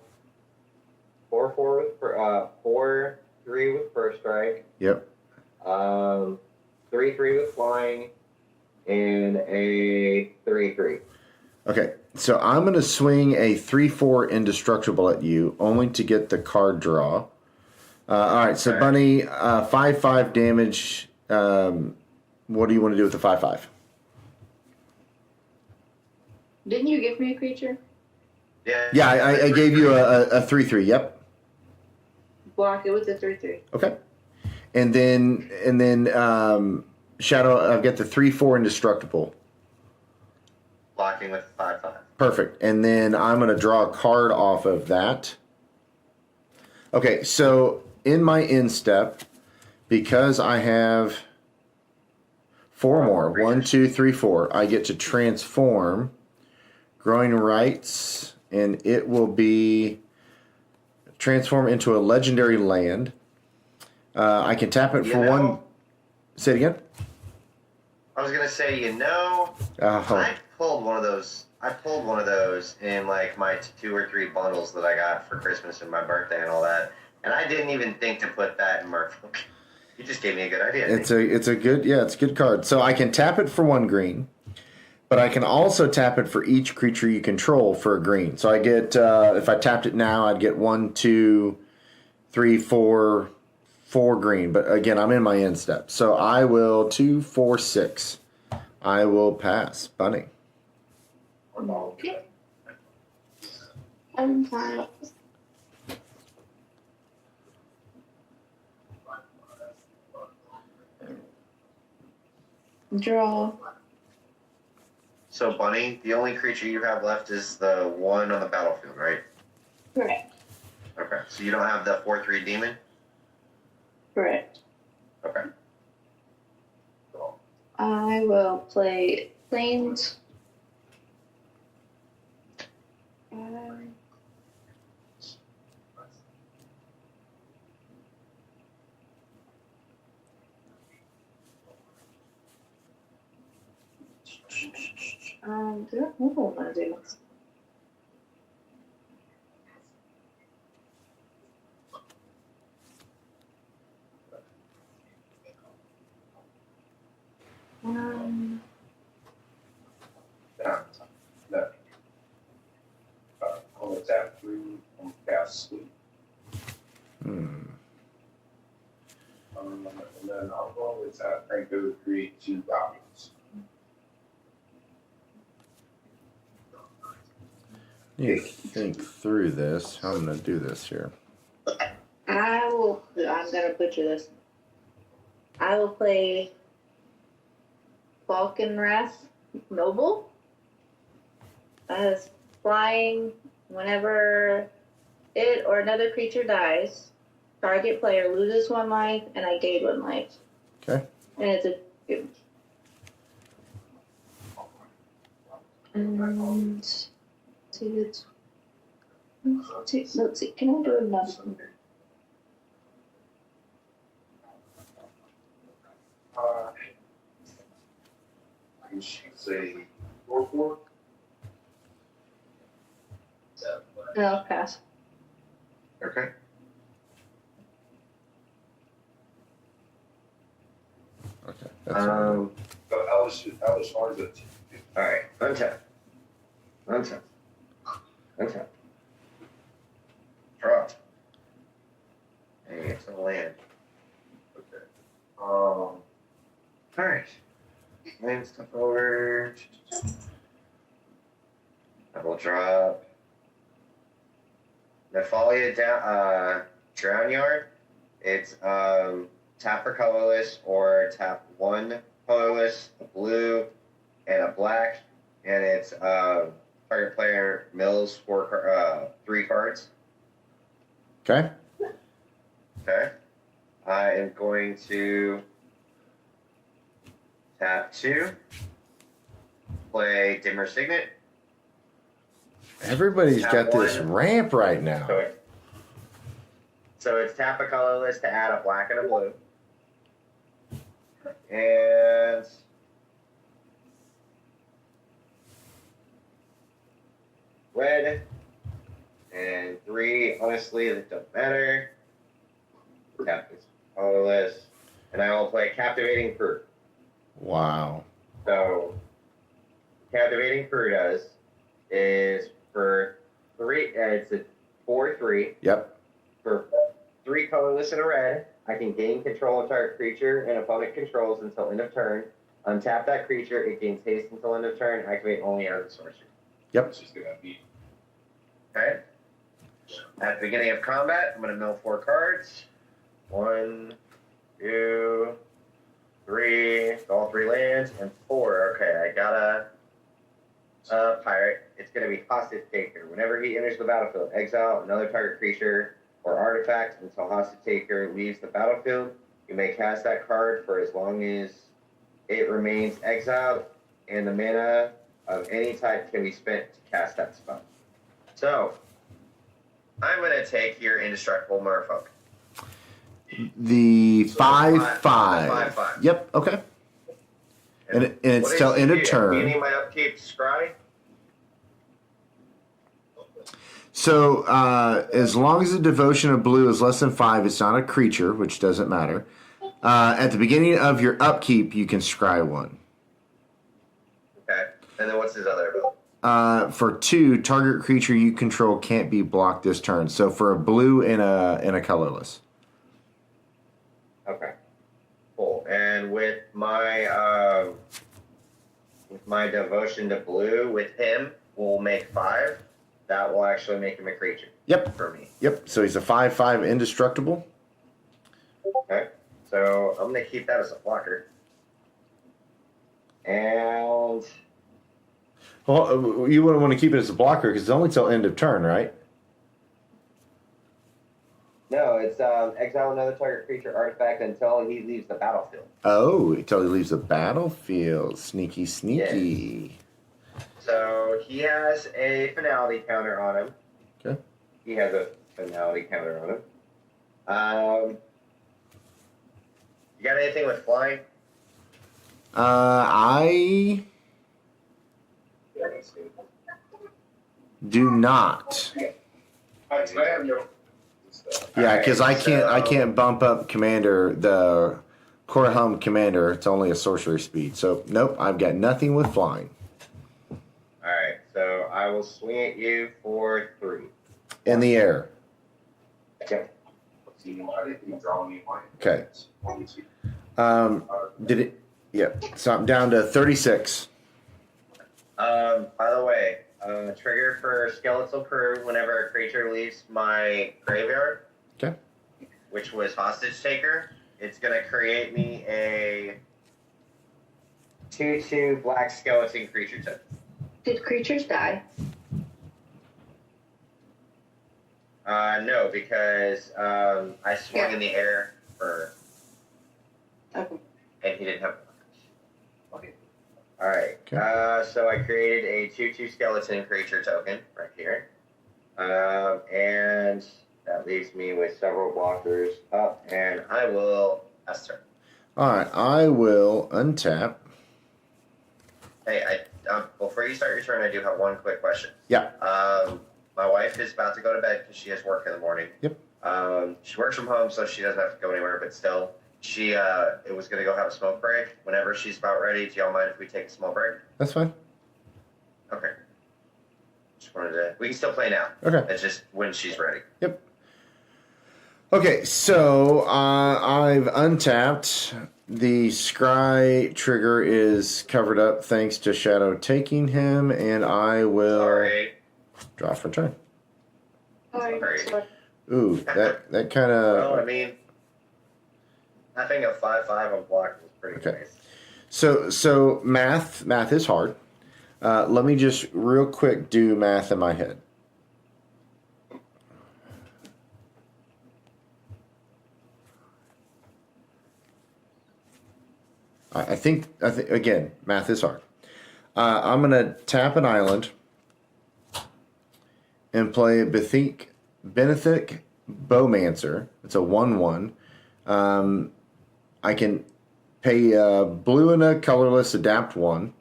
4/4 with 4/3 with first strike. Yep. 3/3 with flying, and a 3/3. Okay, so I'm gonna swing a 3/4 indestructible at you, only to get the card draw. All right, so Okay. Bunny, 5/5 damage. What do you want to do with the 5/5? Didn't you give me a creature? Yeah. Yeah, I gave you a 3/3. Yep. Block it with the 3/3. Okay. And then Shadow, I've got the 3/4 indestructible. Blocking with 5/5. Perfect. And then I'm going to draw a card off of that. Okay, so in my end step, because I have 4 more, 1, 2, 3, 4, I get to transform Growing Rights, and it will be transform into a legendary land. I can tap it for one. Say it again. I was gonna say, I pulled one of those. I pulled one of those in like my 2 or 3 bundles that I got for Christmas and my birthday and all that, and I didn't even think to put that in Merfolk. You just gave me a good idea. It's a good card. So I can tap it for 1 green, but I can also tap it for each creature you control for a green. So I get if I tapped it now, I'd get 1, 2, 3, 4 green. But again, I'm in my end step, so I will 2, 4, 6. I will pass. Bunny. Okay. I'm fine. Draw. So, Bunny, the only creature you have left is the one on the battlefield, right? Correct. Okay. So you don't have the 4/3 demon? Correct. Okay. I will play planes. What will I do? On the tap 3, on cast sleep. Hmm. And then I'll go with that and go create 2 goblins. You think through this. How I'm going to do this here. I'm gonna butcher this. I will play Falcon Wrath Noble as flying whenever it or another creature dies. Target player loses 1 life, and I gain 1 life. Okay. And it's a. And let's see. Can I do another one? You should say 4/4. No, I'll pass. Okay. Okay. That's But Ellis hard to. All right. Untap. stuff over. Double drop. Nephalia Drown Yard. It's tap for colorless or tap one colorless, a blue, and a black. And it's target player mills 3 cards. Okay. Okay. I am going to tap 2. Play Dimmer Signet. Everybody's Tap got this one. ramp right now. So it's tap a colorless to add a black and a blue. And red. And 3, honestly, it doesn't matter. Tap is colorless. And I will play Captivating Crew. Wow. So, Captivating Crew does is for 3, it's a 4/3. Yep. For 3 colorless and a red, I can gain control of target creature and opponent controls until end of turn. Untap that creature, it gains haste until end of turn, activate only as a sorcery. Yep. Which is gonna be Okay? At the beginning of combat, I'm going to mill 4 cards. 1, 2, 3, all 3 lands, and 4. Okay, I got a pirate. It's going to be Hostage Taker. Whenever he enters the battlefield, exile another target creature or artifact until Hostage Taker leaves the battlefield. You may cast that card for as long as it remains exiled, and the mana of any type can be spent to cast that spell. So, I'm going to take your Indestructible Merfolk. The So 5/5. 5/5. Yep. Okay. And it's what till is end of the turn. beginning of my upkeep, Scry? So as long as the devotion of blue is less than 5, it's not a creature, which doesn't matter. At the beginning of your upkeep, you can scry 1. Okay. And then what's his other ability? For 2, target creature you control can't be blocked this turn. So for a blue and a colorless. Okay. Cool. And with my devotion to blue, with him, we'll make 5. That will actually make him a creature. Yep. For me. Yep. So he's a 5/5 indestructible. Okay. So I'm going to keep that as a blocker. And Well, you wouldn't want to keep it as a blocker because it's only till end of turn, right? no, it's exile another target creature artifact until he leaves the battlefield. Oh, until he leaves the battlefield. Sneaky, sneaky. So he has a finality counter on him. Okay. He has a finality counter on him. You got anything with flying? I yeah, that's good. do not. I have no. Yeah, because I Alright, can't bump up commander the core hum commander. It's only a sorcery speed. So nope, I've got nothing with flying Alright, so I will swing at you for 3. in the air. Yep. I didn't draw any line. Okay. One, two. Did it? Yep. So I'm down to 36. By the way, trigger for Skeletal Crew whenever a creature leaves my graveyard. Okay. Which was Hostage Taker. It's going to create me a 2/2 black skeleton creature token. Did creatures die? No, because I swung Yeah. in the air for, Okay. and he didn't have. Okay. All right. Okay. So I created a 2/2 skeleton creature token right here, and that leaves me with several blockers up, and I will pass turn. All right. I will untap. Hey, before you start your turn, I do have one quick question. Yeah. My wife is about to go to bed because she has work in the morning. Yep. She works from home, so she doesn't have to go anywhere. But still, she it was gonna go have a smoke break. Whenever she's about ready, do y'all mind if we take a small break? That's fine. Okay. Just wanted to. We can still play now. Okay. It's just when she's ready. Okay. So I've untapped the scry trigger is covered up thanks to Shadow taking him, and I will Sorry. draw for turn. Sorry. Ooh, that kind Well, I of. mean, having a 5/5 on block is pretty Okay. nice. So math is hard. Let me just real quick do math in my head. I think again, math is hard. I'm gonna tap an island and play Benethic Bowmancer. It's a 1/1. I can pay blue and a colorless adapt 1,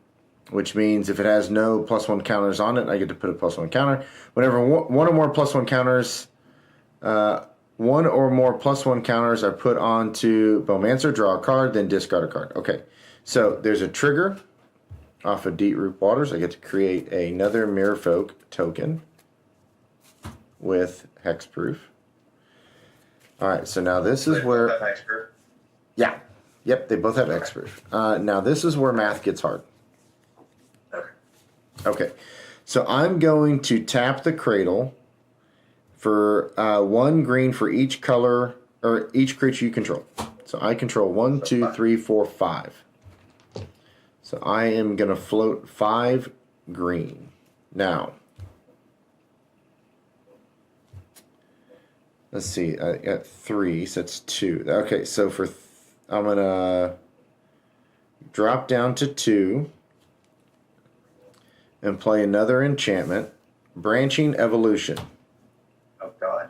which means if it has no +1 counters on it, I get to put a +1 counter. Whenever one or more +1 counters, one or more +1 counters are put onto Bowmancer, draw a card, then discard a card. Okay, so there's a trigger off of Deep Root Waters. I get to create another Merfolk token with hexproof. All right, so now this is where. That expert. Yeah. Yep, they both have hexproof. Now this is where math gets hard. Okay. Okay, so I'm going to tap the cradle for 1 green for each color or each creature you control. So I control 1, 2, 3, 4, 5. So I am going to float 5 green. Now, let's see. I got 3, so that's 2. Okay, so I'm going to drop down to 2 and play another enchantment, Branching Evolution. Oh, God.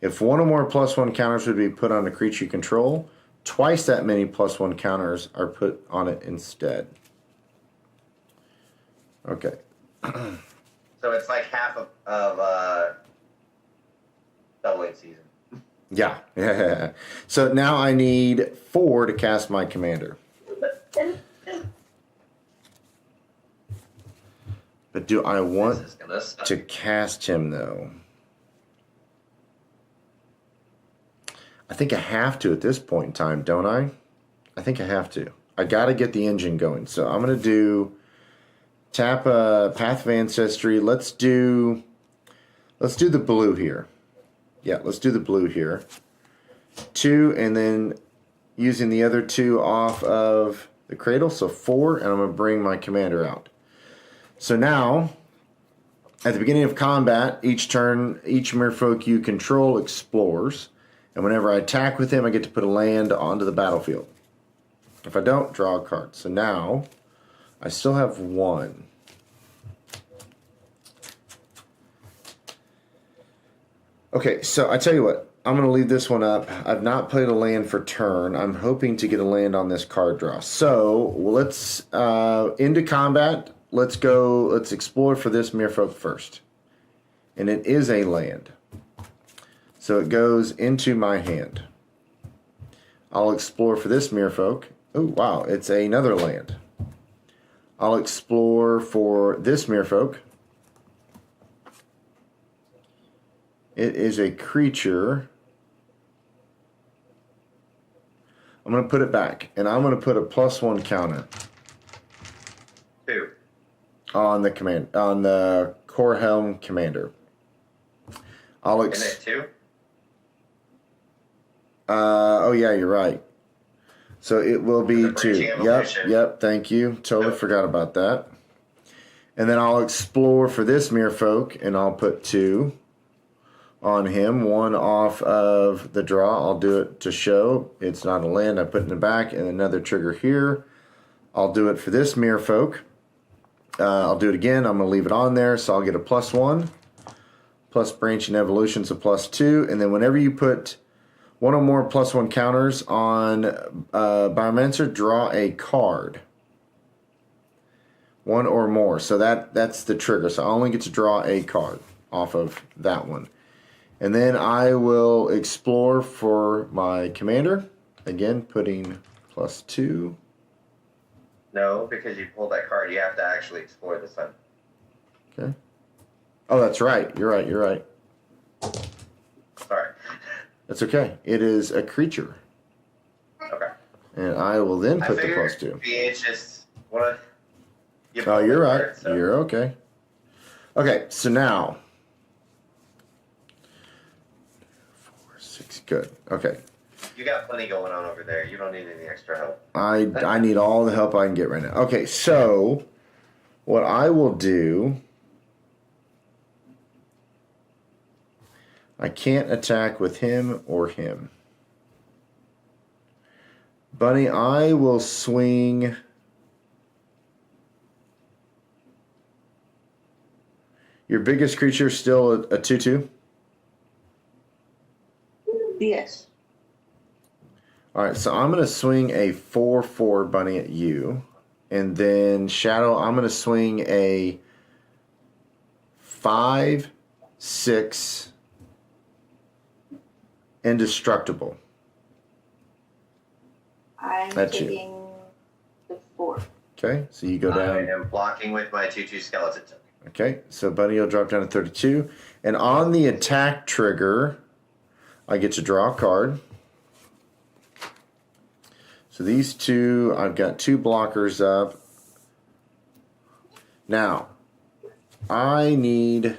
If one or more +1 counters would be put on a creature you control, twice that many +1 counters are put on it instead. Okay. So it's like half of doubling season. Yeah. So now I need 4 to cast my commander. But do I This want is gonna suck. to cast him, though? I think I have to at this point in time, don't I? I think I have to. I got to get the engine going. So I'm going to do tap Path of Ancestry. Let's do the blue here. Yeah, let's do the blue here. 2, and then using the other 2 off of the cradle, so 4, and I'm going to bring my commander out. So now, at the beginning of combat, each turn, each Merfolk you control explores, and whenever I attack with him, I get to put a land onto the battlefield. If I don't, draw a card. So now, I still have 1. Okay, so I tell you what, I'm going to leave this one up. I've not played a land for turn. I'm hoping to get a land on this card draw. So let's, into combat, let's explore for this Merfolk first. And it is a land. So it goes into my hand. I'll explore for this Merfolk. Oh, wow, it's another land. I'll explore for this Merfolk. It is a creature. I'm going to put it back, and I'm going to put a +1 counter 2. on the Corhelm commander. Isn't it 2? Oh yeah, you're right. So it will be The 2. Branching Evolution. Yep. Thank you. Totally Yep. forgot about that. And then I'll explore for this Merfolk, and I'll put 2 on him. 1 off of the draw. I'll do it to show it's not a land. I put it in the back, and another trigger here. I'll do it for this Merfolk. I'll do it again. I'm going to leave it on there, so I'll get a +1. Plus Branching Evolution, so +2. And then whenever you put 1 or more +1 counters on Biomancer, draw a card. 1 or more. So that's the trigger. So I only get to draw a card off of that one. And then I will explore for my commander. Again, putting +2. No, because you pulled that card, you have to actually explore the sun. Okay. Oh, that's right. You're right. Sorry. That's okay. It is a creature. Okay. And I will then I put the figured +2. it's just what. Oh, you're right. Word, so. You're okay. Okay, so now 4, 6. Good. Okay. You got plenty going on over there. You don't need any extra help. I need all the help I can get right now. Okay, so what I will do, I can't attack with him or him. Bunny, I will swing. Your biggest creature still a 2/2? Yes. All right, so I'm going to swing a 4/4 bunny at you. And then Shadow, I'm going to swing a 5/6 indestructible. I'm That's you. taking the 4. Okay, so you go down. I am blocking with my 2/2 skeleton. Okay, so Bunny will drop down to 32. And on the attack trigger, I get to draw a card. So these two, I've got 2 blockers up. Now, I need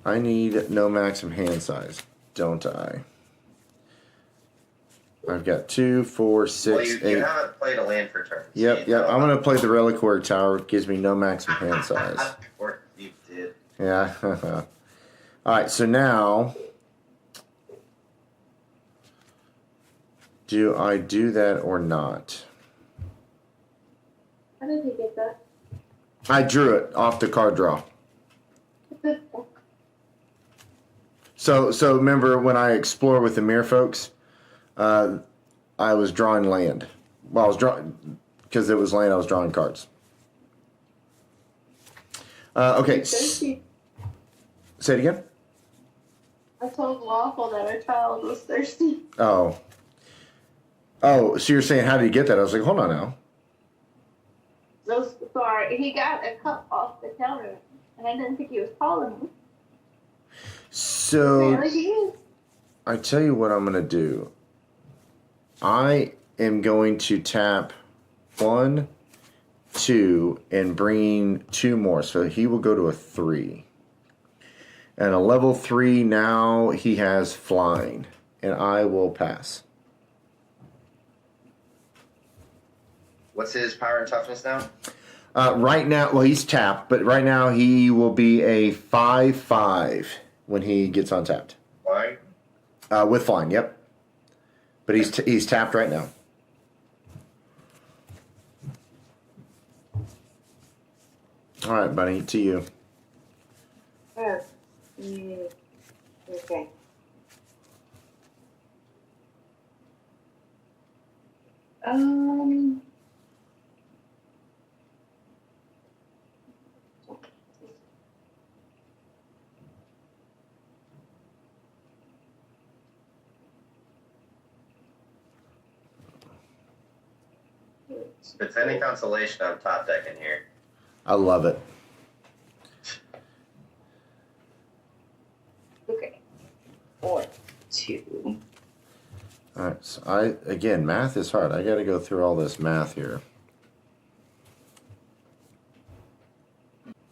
no maximum hand size, don't I? I've got 2, 4, 6, Well, 8. you haven't played a land for turns. Yep. I'm going to play the Reliquary Tower. It gives me no maximum hand size. Of course you did. Yeah. All right, so now, do I do that or not? How did he get that? I drew it off the card draw. So remember when I explore with the Merfolks, I was drawing land. Well, I was drawing because it was land. I was drawing cards. Okay. Thirsty. Say it again. I told Waffle that our child was thirsty. Oh, so you're saying how did you get that? I was like, hold on now. So sorry, he got a cup off the counter, and I didn't think he was calling me. So Apparently he is. I tell you what I'm going to do. I am going to tap 1, 2, and bring 2 more. So he will go to a 3. And a level 3 now he has flying. And I will pass. What's his power and toughness now? Right now, well, he's tapped, but right now he will be a 5/5 when he gets untapped. Why? With flying, yep. But he's tapped right now. All right, Bunny, to you. Oh. Okay. If it's any consolation, I'm top decking here. I love it. Okay. 4, 2. All right, so again, math is hard. I got to go through all this math here.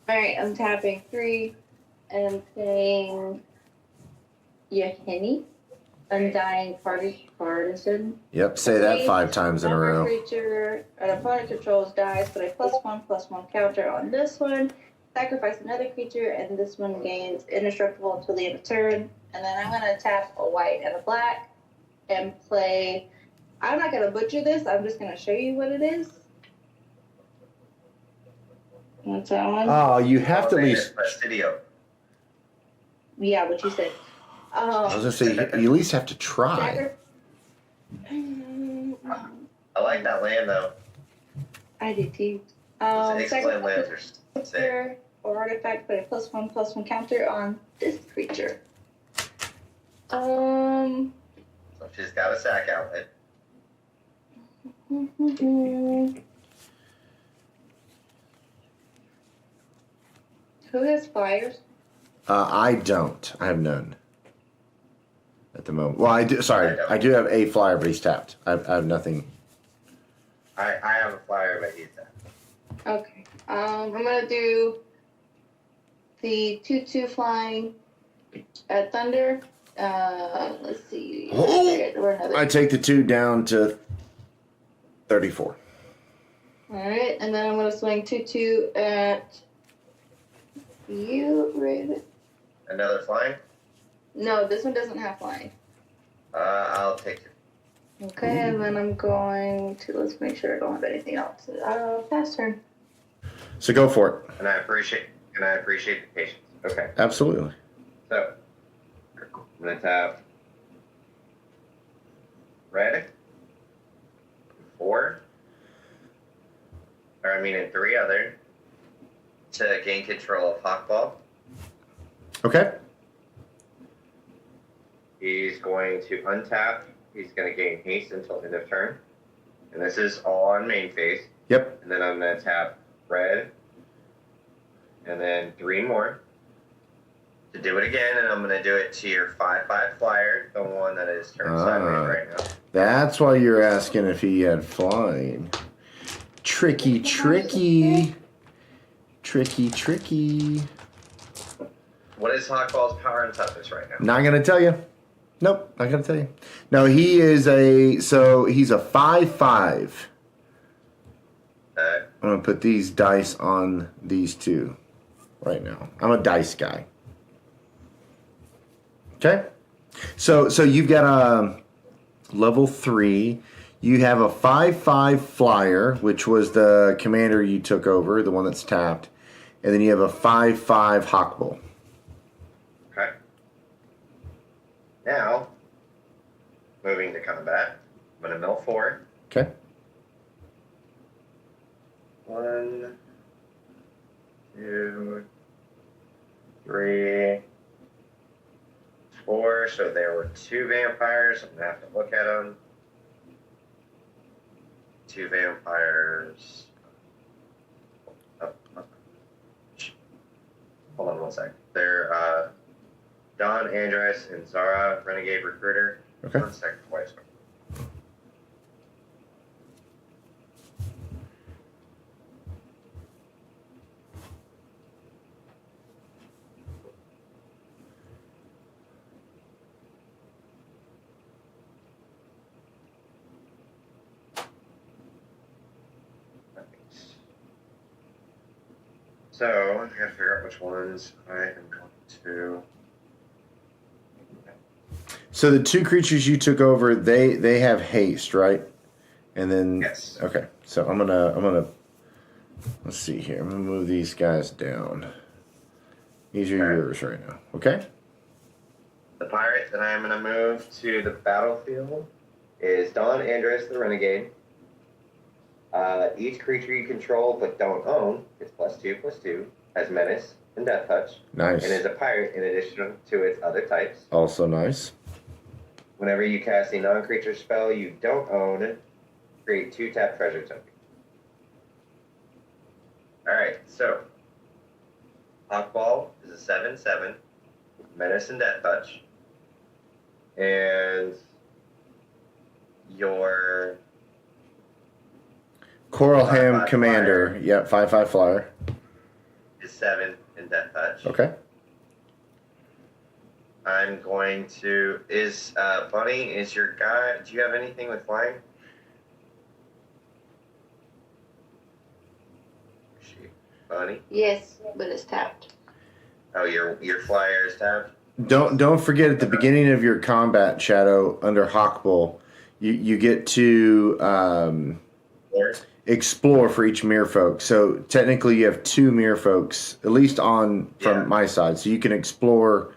All right, I'm tapping 3 and I'm playing Yahini, Undying Partisan. Yep, say that 5 times in a Whenever row. creature an opponent controls dies, put a +1/+1 counter on this one. Sacrifice another creature, and this one gains indestructible until the end of turn. And then I'm gonna tap a white and a black and play. I'm not gonna butcher this. I'm just gonna show you what it is. What's that one? Oh, you have to at least. Presidio. Yeah, what you said. I was gonna say you at least have to try. I like that land though. I do too. Those excellent lands are sick. Creature or artifact, put a +1/+1 counter on this creature. So she's got a sack outlet. Who has flyers? I don't. I have none. at the moment. Well, I do. Sorry, I do have a flyer, but he's tapped. I have nothing. I have a flyer, but he's that. Okay. I'm gonna do the 2/2 flying at Thunder. Let's see. Oh! Or another. I take the 2 down to 34. Alright, and then I'm gonna swing 2/2 at you, Raven. Another flying? No, this one doesn't have flying. I'll take it. Okay, and then I'm going to, let's make sure I don't have anything else. Pass turn. So go for it. And I appreciate the patience. Okay. Absolutely. So I'm gonna tap red. 4. Or I mean in 3 other. To gain control of Hawkball. Okay. He's going to untap. He's going to gain haste until end of turn. And this is all on main phase. Yep. And then I'm going to tap red. And then 3 more. To do it again, and I'm going to do it to your 5/5 flyer, the one that is turned sideways right now. That's why you're asking if he had flying. Tricky, tricky. Tricky, tricky. What is Hawkball's power and toughness right now? Not gonna tell you. Nope, not gonna tell you. No, he is he's a 5/5. I'm gonna put these dice on these 2 right now. I'm a dice guy. Okay? So you've got a level 3. You have a 5/5 flyer, which was the commander you took over, the one that's tapped. And then you have a 5/5 Hawkbull. Okay. Now, moving to combat, I'm going to mill 4. Okay. 1, 2, 3, 4. So there were 2 vampires. I'm going to have to look at them. 2 vampires. Hold on one sec. They're Don, Andres, and Zara, Renegade Recruiter. Okay. 1 second, wait. So, I gotta figure out which ones I am going to. So the 2 creatures you took over, they have haste, right? And then Yes. Okay. So I'm gonna let's see here. I'm gonna move these guys down. These are yours right now. Okay? The pirate that I am going to move to the battlefield is Don Andres the Renegade. Each creature you control but don't own is +2/+2, has menace and death touch, Nice. and is a pirate in addition to its other types. Also nice. Whenever you cast a non-creature spell you don't own, create 2 tap treasure tokens. Alright, so Hawkball is a 7/7, menace and death touch. And your Coral 5/5 Ham Commander. flyer. Yep, 5/5 flyer. is 7 in death touch. Okay. I'm going to Bunny is your guy. Do you have anything with flying? Bunny? Yes, but it's tapped. Oh, your flyer is tapped? Don't forget at the beginning of your combat, Shadow, under Hawkbull, you get to explore for each Merfolk. So technically you have 2 Merfolks, at least from my side. So you can explore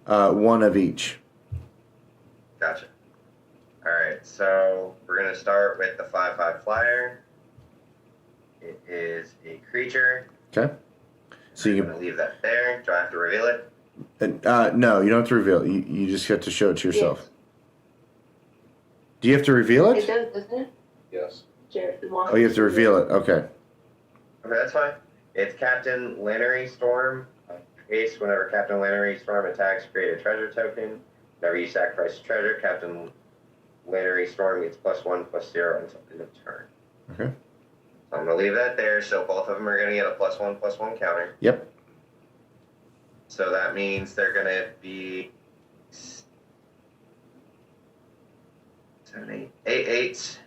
1 of each. Gotcha. Alright, so we're going to start with the 5/5 flyer. It is a creature. Okay. So I'm you going to leave that there. Do I have to reveal it? no, you don't have to reveal it. You just have to show it to yourself. Yes. Do you have to reveal It it? does, doesn't it? Yes. Jared, Oh, you have to reveal it. Okay. Okay, that's fine. It's Captain Lannery Storm. Haste, whenever Captain Lannery Storm attacks, create a treasure token. Whenever you sacrifice a treasure, Captain Legendary Storm gets +1/+0 until end of turn. Okay. So I'm going to leave that there. So both of them are going to get a +1/+1 counter. Yep. So that means they're going to be 7, 8, 8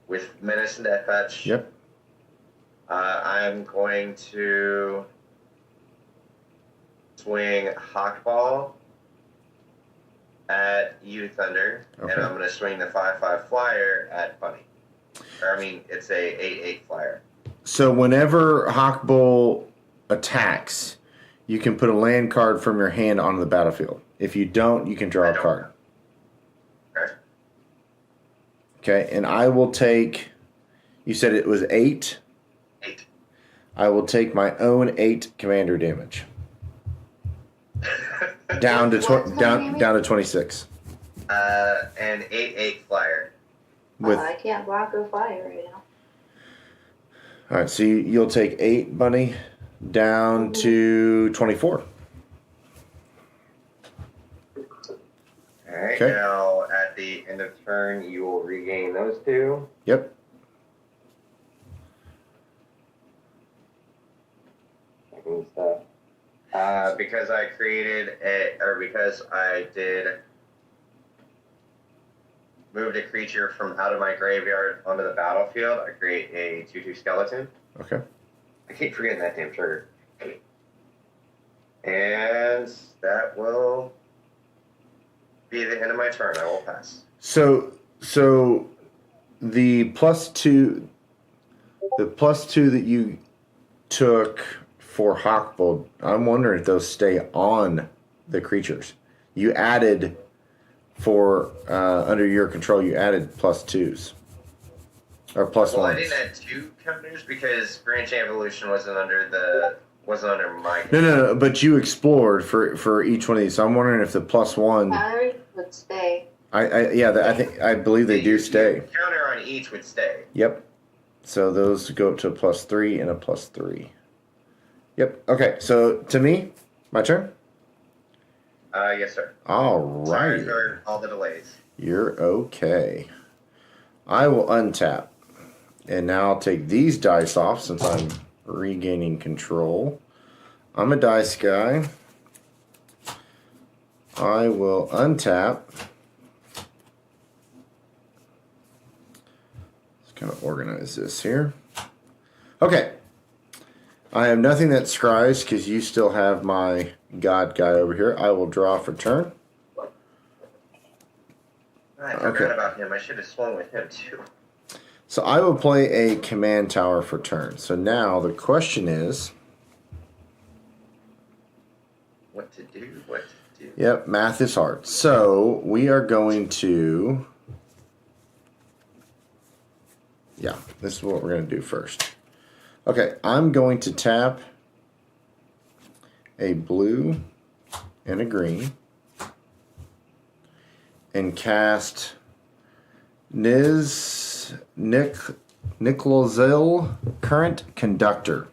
with Menace and Death Touch. Yep. I'm going to swing Hawkball at you, Thunder, Okay. and I'm going to swing the 5/5 flyer at Bunny. Or, I mean, it's a 8/8 flyer. So whenever Hawkbull attacks, you can put a land card from your hand onto the battlefield. If you don't, you can draw a card. Okay. Okay, and I will take. You said it was 8. 8. I will take my own 8 commander damage down to What's coming down to 26. An 8/8 flyer. With I can't block or fire right now. all right, so you'll take 8, Bunny, down to 24. Alright, Okay. now at the end of turn, you will regain those 2. Yep. Checking stuff. Because I created because I did moved a creature from out of my graveyard onto the battlefield, I create a 2/2 skeleton. Okay. I keep forgetting that damn trigger. And that will be the end of my turn. I will pass. So the +2 that you took for Hawkbull, I'm wondering if those stay on the creatures. You added for under your control. You added +2s or +1s. Well, I didn't add 2 counters because Branch Evolution wasn't under my No. But you explored for each one of these. So I'm wondering if the +1. Counters would stay. I believe they do stay. Your counter on each would stay. Yep. So those go up to a +3 and a +3. Yep. Okay. So to me, my turn. Yes, sir. All Sorry right. for all the delays. You're okay. I will untap. And now I'll take these dice off since I'm regaining control. I'm a dice guy. I will untap. Let's kind of organize this here. Okay. I have nothing that scries because you still have my god guy over here. I will draw for turn. I forgot Okay. about him. I should have swung with him too. So I will play a command tower for turn. So now the question is, What to do? What to do? yep, math is hard. So we are going to, yeah, this is what we're going to do first. Okay, I'm going to tap a blue and a green and cast Nicholzil Current Conductor.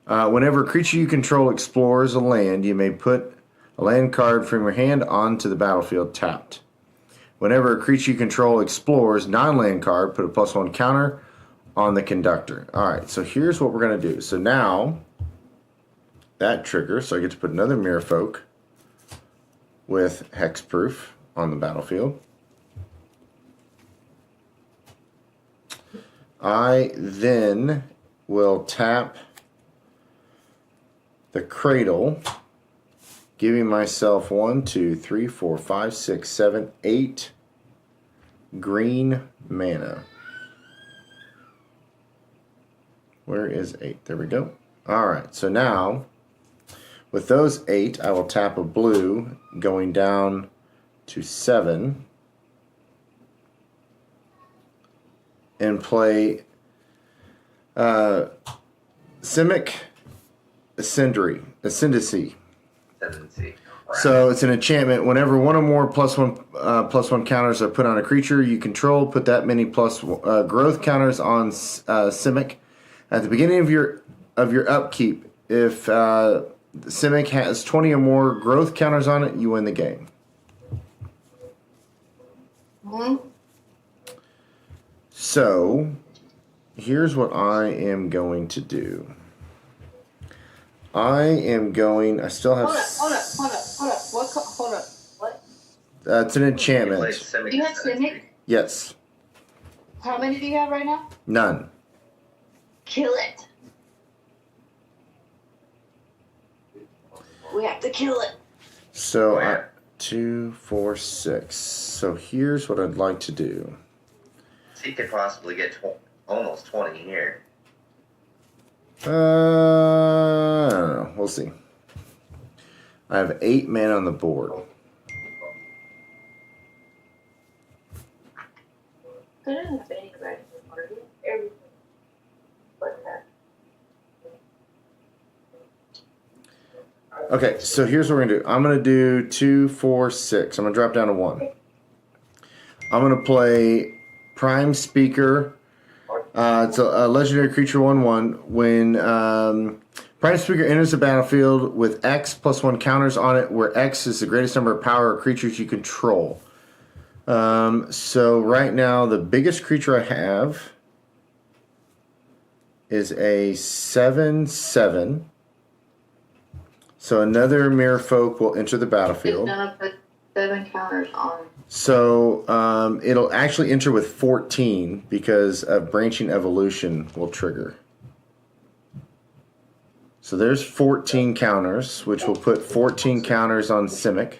Whenever a creature you control explores a land, you may put a land card from your hand onto the battlefield tapped. Whenever a creature you control explores non-land card, put a +1 counter on the conductor. Alright, so here's what we're going to do. So now, that triggers, so I get to put another Merfolk with Hexproof on the battlefield. I then will tap the Cradle, giving myself 1, 2, 3, 4, 5, 6, 7, 8 green mana. Where is 8? There we go. Alright, so now, with those 8, I will tap a blue, going down to 7, and play Simic Ascendancy. Tendency. So it's an enchantment. Whenever one or more +1 counters are put on a creature you control, put that many growth counters on Simic. At the beginning of your upkeep, if the Simic has 20 or more growth counters on it, you win the game. Hmm. So, here's what I am going to do. I still have. Hold up. Hold up. What? It's an You enchantment. played Simic. Do you have Simic? Yes. How many do you have right now? None. Kill it. We have to kill it. So, Oh, yeah. 2, 4, 6. So, here's what I'd like to do. So you could possibly get almost 20 here. I don't know. We'll see. I have 8 men on the board. I don't have any right party. Everything but that. Okay, so here's what we're going to do. I'm going to do 2, 4, 6. I'm going to drop down to 1. I'm going to play Prime Speaker. It's a legendary creature 1/1. When Prime Speaker enters the battlefield with X plus 1 counters on it, where X is the greatest number of power of creatures you control. So right now, the biggest creature I have is a 7/7. So another Merfolk will enter the battlefield. It's gonna put 7 counters on. So it'll actually enter with 14 because of branching evolution will trigger. So there's 14 counters, which will put 14 counters on Simic.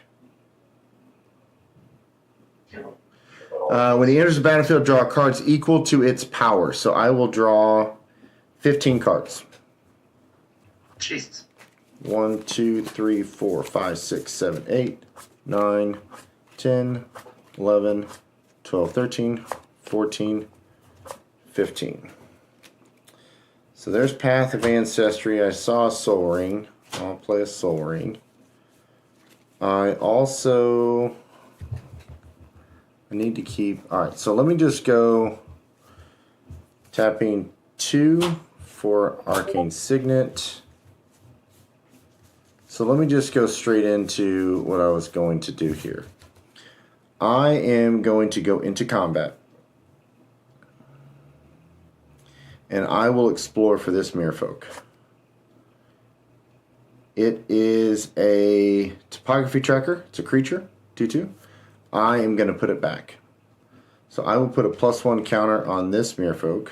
When he enters the battlefield, draw cards equal to its power. So I will draw 15 cards. Jesus. 1, 2, 3, 4, 5, 6, 7, 8, 9, 10, 11, 12, 13, 14, 15. So there's Path of Ancestry. I saw a Soul Ring. I'll play a Soul Ring. I need to keep... Alright, so let me just go tapping 2 for Arcane Signet. So let me just go straight into what I was going to do here. I am going to go into combat. And I will explore for this Merfolk. It is a topography tracker. It's a creature, 2/2. I am going to put it back. So I will put a +1 counter on this Merfolk.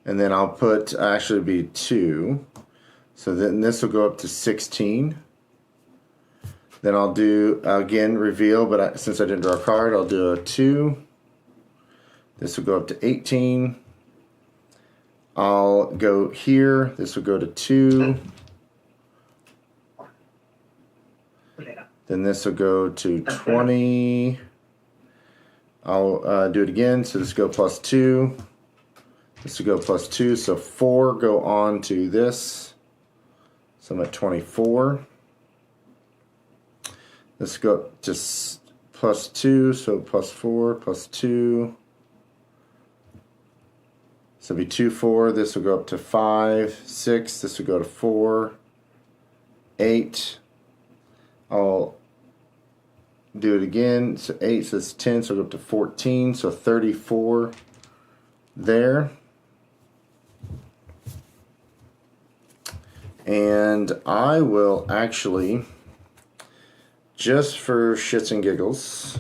And then I'll put, actually be 2. So then this will go up to 16. Then I'll do, again, reveal, but since I didn't draw a card, I'll do a 2. This will go up to 18. I'll go here. This will go to 2. Then this will go to 20. I'll do it again. So this will go +2. This will go +2. So 4 go on to this. So I'm at 24. This will go up to +2. So +4, +2. So it'll be 2, 4. This will go up to 5, 6. This will go to 4, 8. I'll do it again. So 8, so it's 10. So it'll go up to 14. So 34 there. And I will actually, just for shits and giggles,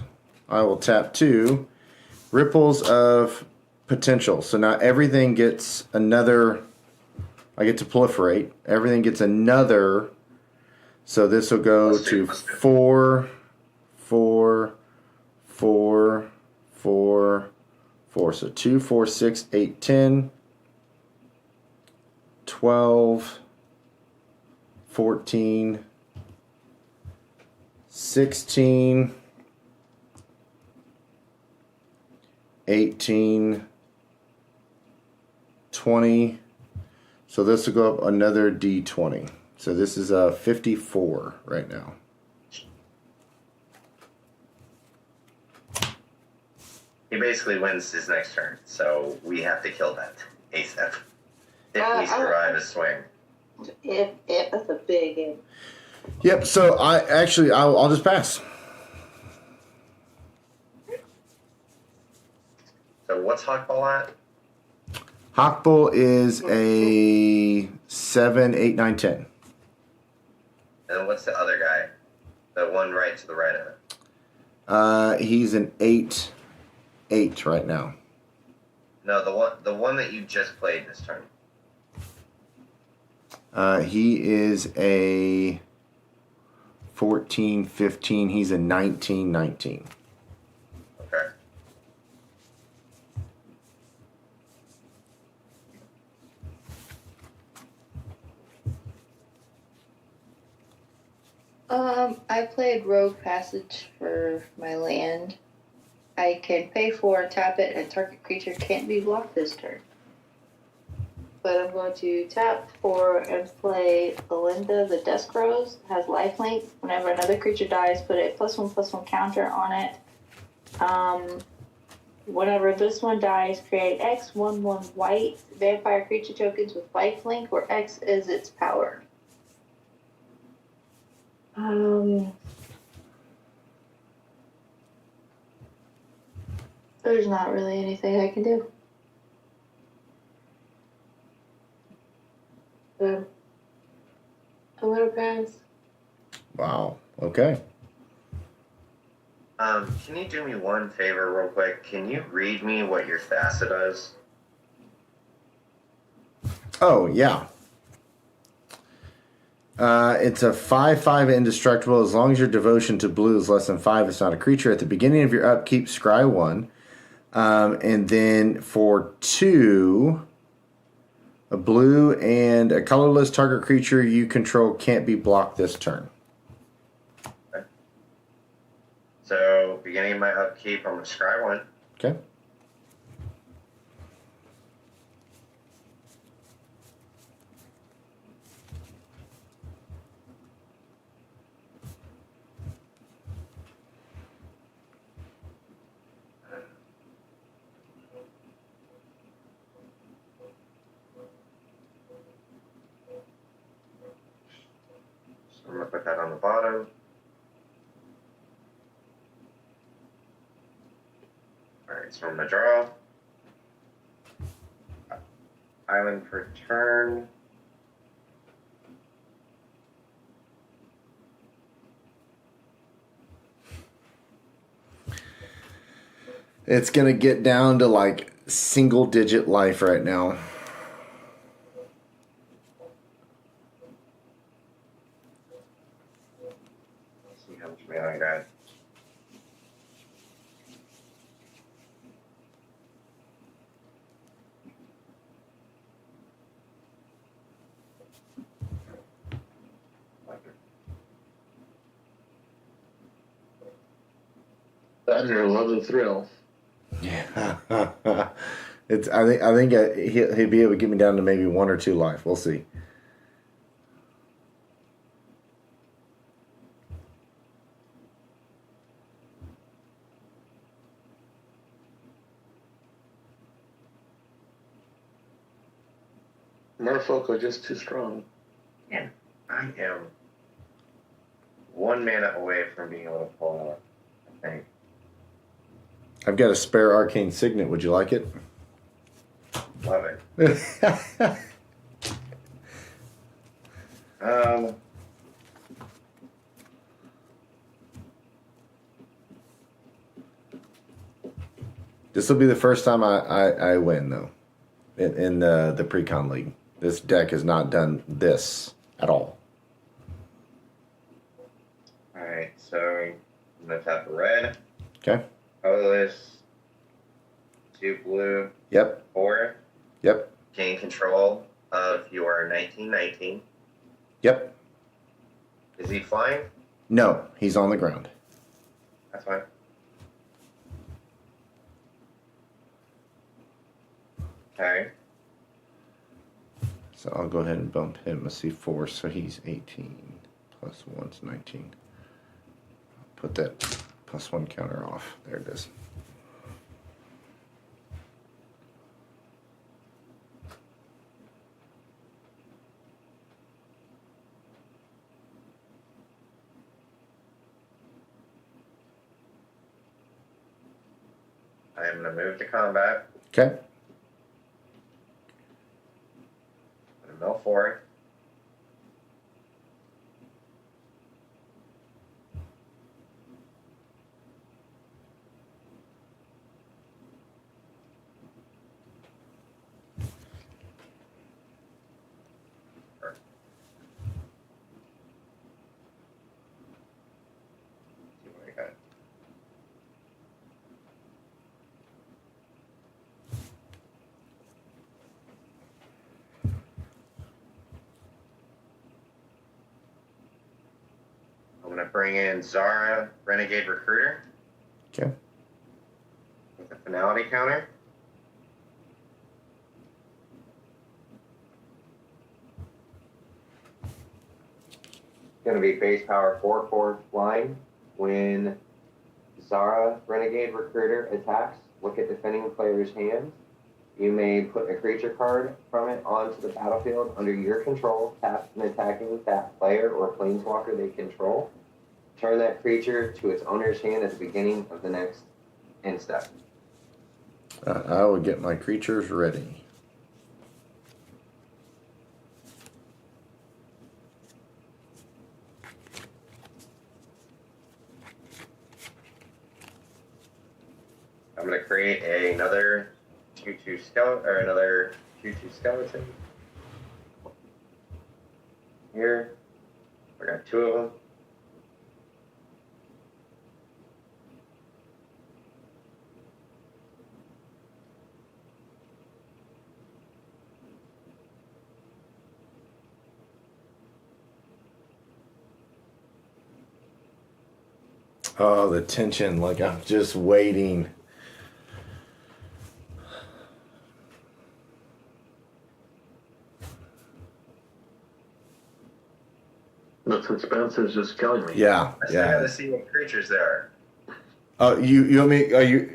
I will tap 2 Ripples of Potential. So now everything gets another, I get to proliferate. Everything gets another. So this will go to 4, 4, 4, 4, 4. So 2, 4, 6, 8, 10, 12, 14, 16, 18, 20. So this will go up another D20. So this is a 54 right now. He basically wins his next turn, so we have to kill that ASAP. we survive a swing. If that's a big if. Yep. So I'll just pass. So what's Hawkball at? Hawkbull is a 7, 8, 9, 10. And what's the other guy? The one right to the right of it. He's an 8, 8 right now. No, the one that you just played this turn. He is a 14, 15. He's a 19, 19. Okay. I played Rogue Passage for my land. I can pay 4, tap it, and target creature can't be blocked this turn. But I'm going to tap 4 and play Belinda the Desk Rose. Has lifelink. Whenever another creature dies, put a +1/+1 counter on it. Whenever this one dies, create X 1/1 white vampire creature tokens with lifelink, where X is its power. There's not really anything I can do. I'm gonna pass. Wow. Okay. Can you do me one favor real quick? Can you read me what your Thassa does? Oh, yeah. It's a 5/5 indestructible. As long as your devotion to blue is less than 5, it's not a creature. At the beginning of your upkeep, scry 1. And then for 2, a blue and a colorless target creature you control can't be blocked this turn. Okay. So, beginning of my upkeep, I'm going to scry 1. Okay. So I'm going to put that on the bottom. Alright, so I'm going to draw. Island for turn. It's going to get down to like single digit life right now. Let's see how much mana I got. I love the thrill. Yeah. I think he'll be able to get me down to maybe 1 or 2 life. We'll see. Merfolk are just too strong. Man, I am 1 mana away from being able to pull out, I think. I've got a spare arcane signet. Would you like it? Love it. This will be the first time I win, though, in the pre-con league. This deck has not done this at all. Alright, so I'm going to tap a red. Okay. Colorless. 2 blue. Yep. 4. Yep. Gain control of your 1919. Yep. Is he flying? No, he's on the ground. That's fine. Okay. So I'll go ahead and bump him a C4, so he's 18. Plus 1's 19. Put that +1 counter off. There it is. I am going to move to combat. Okay. I'm going to mill 4. See what I got. I'm going to bring in Zara, Renegade Recruiter, Okay. with a finality counter. Going to be base power 4/4 flying. When Zara, Renegade Recruiter, attacks, look at defending player's hand. You may put a creature card from it onto the battlefield under your control, tap an attacking that player or planeswalker they control. Turn that creature to its owner's hand at the beginning of the next end step. I will get my creatures ready. I'm going to create another 2/2 skeleton, or another 2/2 skeleton. Here, I got 2 of them. Oh, the tension. Like, I'm just waiting. The suspense is just killing me. Yeah, I still got yeah. to see what creatures there are. You want me?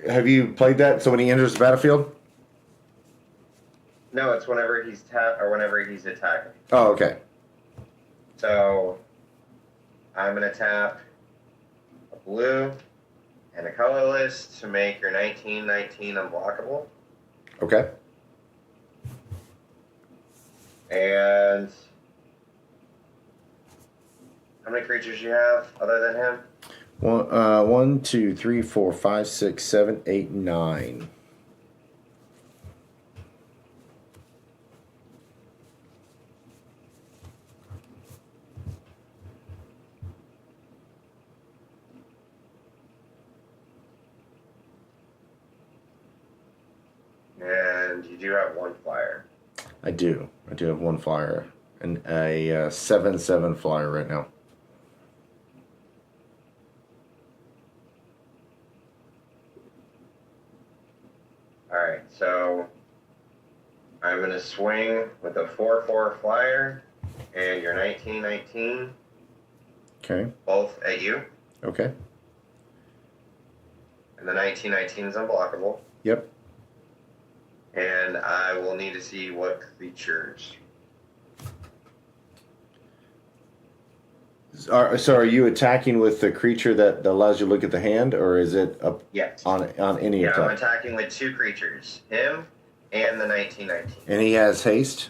Have you played that? So when he enters the battlefield? No, it's whenever he's or whenever he's attacking. Oh, okay. So I'm going to tap a blue and a colorless to make your 19/19 unblockable. Okay. And how many creatures you have other than him? 1, 2, 3, 4, 5, 6, 7, 8, 9. And you do have 1 flyer. I do. I do have 1 flyer and a 7/7 flyer right now. Alright, so I'm going to swing with a 4/4 flyer and your 19/19, Okay. both at you. Okay. And the 19/19 is unblockable. Yep. And I will need to see what creatures. So are you attacking with the creature that allows you to look at the hand, or is it up Yes. on any Yeah, I'm attack? attacking with 2 creatures. Him and the 19/19. And he has haste?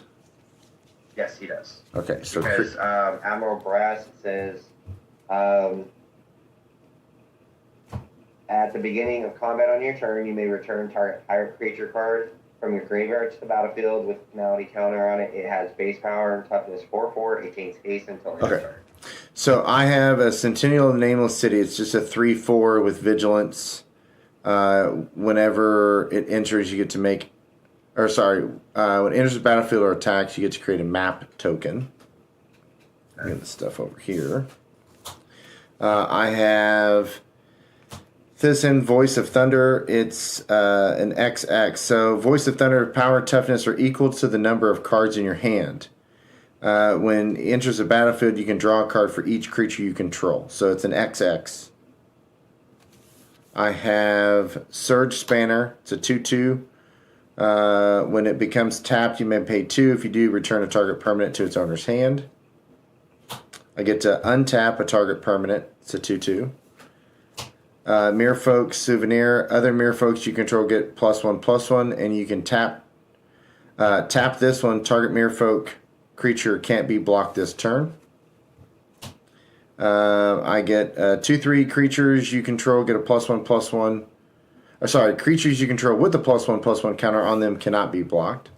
Yes, he does. Okay, so Because Admiral Brass says at the beginning of combat on your turn, you may return target higher creature card from your graveyard to the battlefield with a penalty counter on it. It has base power, toughness 4/4, it gains haste until end Okay. turn. So I have a Centennial of Nameless City. It's just a 3/4 with vigilance. Whenever it enters, you get to make, or sorry, when it enters the battlefield or attacks, you get to create a map token. Get the stuff over here. I have Thyssen, Voice of Thunder. It's an XX. So Voice of Thunder, power, toughness are equal to the number of cards in your hand. When it enters the battlefield, you can draw a card for each creature you control. So it's an XX. I have Surge Spanner. It's a 2/2. When it becomes tapped, you may pay 2. If you do, return a target permanent to its owner's hand. I get to untap a target permanent. It's a 2/2. Merfolk Souvenir. Other Merfolks you control get +1/+1, and you can tap this one. Target Merfolk creature can't be blocked this turn. I get 2/3 creatures you control get a +1/+1. Creatures you control with the +1/+1 counter on them cannot be blocked.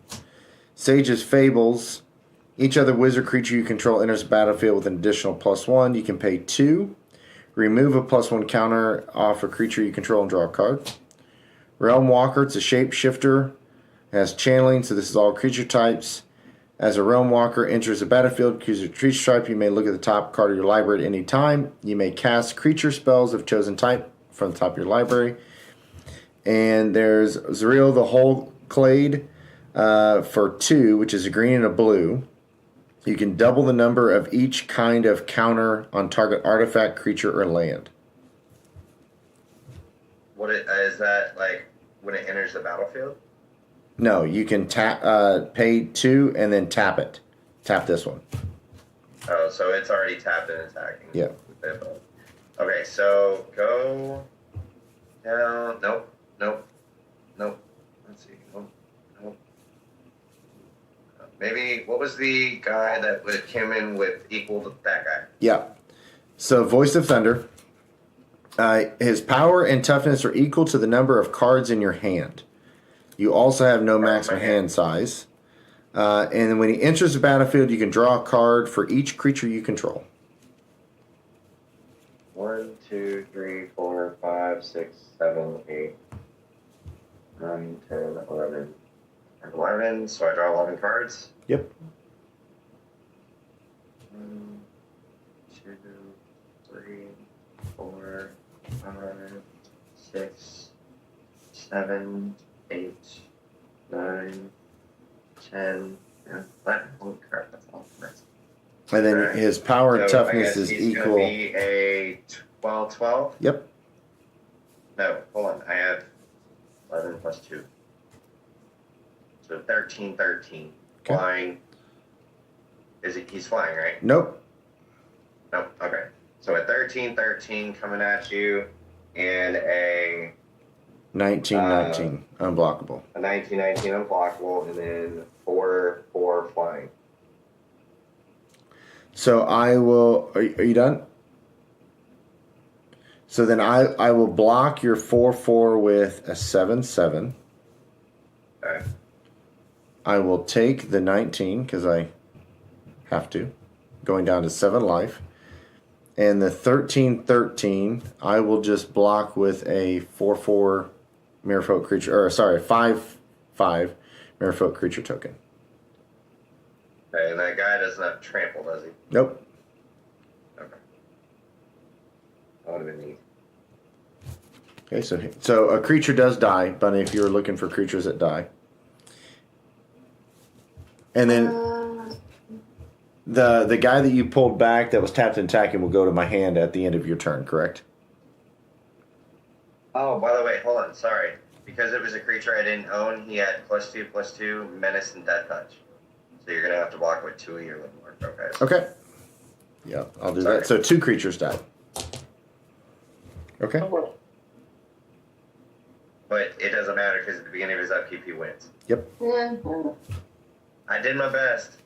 Sage's Fables. Each other wizard creature you control enters the battlefield with an additional +1. You can pay 2. Remove a +1 counter off a creature you control and draw a card. Realm Walker, it's a shapeshifter. It has channeling, so this is all creature types. As a Realm Walker enters the battlefield, choose a creature type. You may look at the top card of your library at any time. You may cast creature spells of chosen type from the top of your library. And there's Zuriel the Whole Clade for 2, which is a green and a blue. You can double the number of each kind of counter on target artifact, creature, or land. What is that like when it enters the battlefield? No, you can pay 2 and then tap it. Tap this one. Oh, so it's already tapped and attacking. Yeah. Okay, so go down. Nope. Let's see. Nope. Maybe, what was the guy that came in with equal to that guy? Yeah. So, Voice of Thunder. His power and toughness are equal to the number of cards in your hand. You also have no maximum hand size. And when he enters the battlefield, you can draw a card for each creature you control. 1, 2, 3, 4, 5, 6, 7, 8, 9, 10, 11. 11, so I draw 11 cards. Yep. 1, 2, 3, 4, 5, 6, 7, 8, 9, 10, and 11. Holy crap, that's all. Nice. And then Right. his power and So I toughness guess is he's equal. Gonna be a 12. Yep. No, hold on. I have 11 plus 2. So 13. Okay. Flying. He's flying, right? Nope. Nope. Okay. So a 13 coming at you, and a 19 unblockable. 19 unblockable, and then 4 flying. So I will. Are you done? So then I will block your 4/4 with a 7/7. Okay. I will take the 19 because I have to, going down to 7 life. And the 13 I will just block with a 4/4 Merfolk creature, or sorry, 5/5 Merfolk creature token. Okay, and that guy doesn't have trample, does he? Nope. Okay. That would have been neat. Okay, so a creature does die, Bunny, if you're looking for creatures that die. And then the guy that you pulled back that was tapped and attacking will go to my hand at the end of your turn, correct? Oh, by the way, hold on. Sorry. Because it was a creature I didn't own, he had +2/+2, menace, and death touch. So you're going to have to block with 2 of your living work. Okay. Okay. Yeah, I'll do Sorry. that. So 2 creatures died. Okay. But it doesn't matter because at the beginning of his upkeep, he wins. Yep. Yeah, I did my best.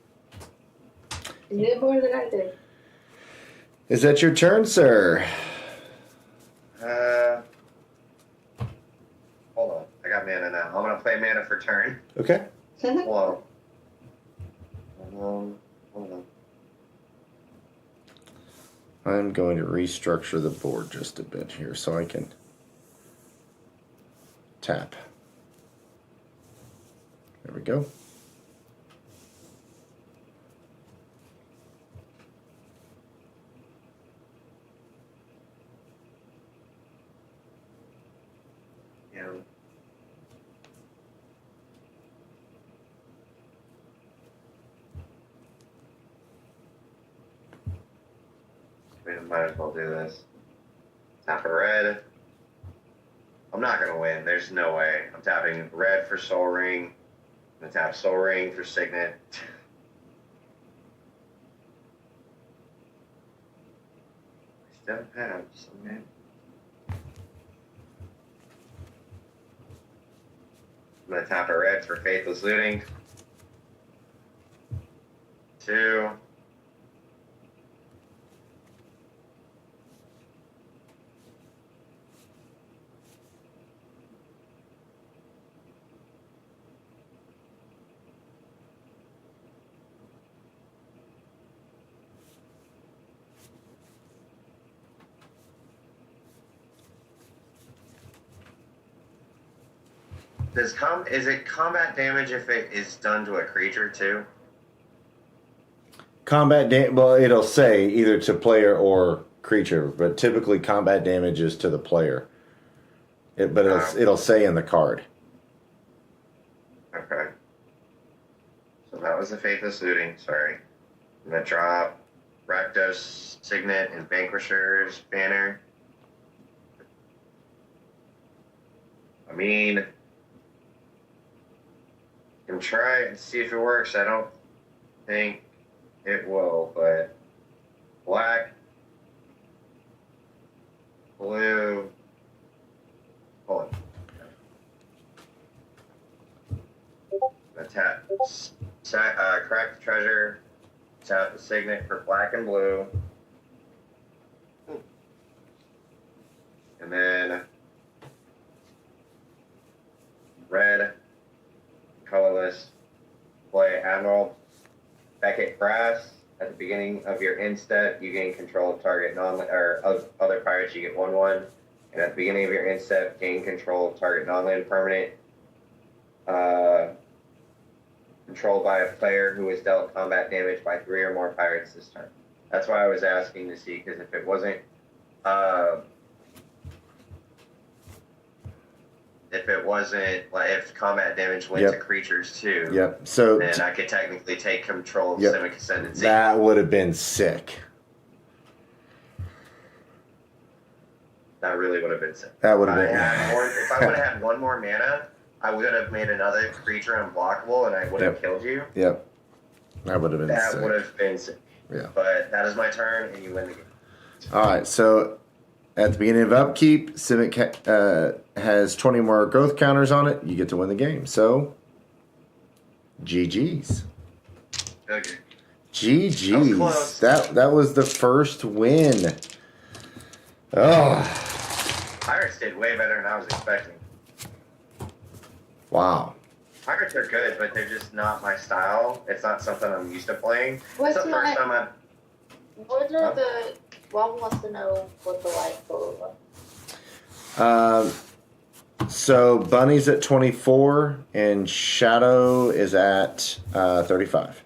you did more than I did. Is that your turn, sir? Hold on. I got mana now. I'm going to play mana for turn. Okay. Hold on. I'm going to restructure the board just a bit here so I can tap. There we go. Yeah. We might as well do this. Tap a red. I'm not gonna win. There's no way. I'm tapping red for Soul Ring. I'm gonna tap Soul Ring for Signet. I still have some mana. I'm gonna tap a red for Faithless Looting. 2. Is it combat damage if it is done to a creature too? Well, it'll say either to player or creature, but typically combat damage is to the player. But it'll say in the card. Okay. So that was the Faithless Looting, sorry. I'm gonna drop Rakdos, Signet, and Vanquisher's Banner. I mean, can try and see if it works. I don't think it will, but black, blue, hold on. Tap, crack the treasure, tap the signet for black and blue, and then red, colorless, play Admiral Beckett Brass. At the beginning of your end step, you gain control of target of other pirates, you get 1/1. And at the beginning of your end step, gain control of target non-land permanent. Controlled by a player who has dealt combat damage by 3 or more pirates this turn. That's why I was asking to see, because if it wasn't, if combat damage went to creatures too, then I could technically take control of Simic Ascendancy. That would have been sick. That really would have been sick. That would have been. If I would have had 1 more mana, I would have made another creature unblockable, and I would have killed you. Yep. That would have been sick. That would have been sick. Yeah. But that is my turn, and you win the game. All right. So at the beginning of upkeep, Simic has 20 more growth counters on it. You get to win the game. So, GG's. Okay. GG's. That was the first win. Oh. Pirates did way better than I was expecting. Wow. Pirates are good, but they're just not my style. It's not something I'm used to playing. What's it's the first time I've... What are the... Rob wants to know what the life goal was. So Bunny's at 24 and Shadow is at 35.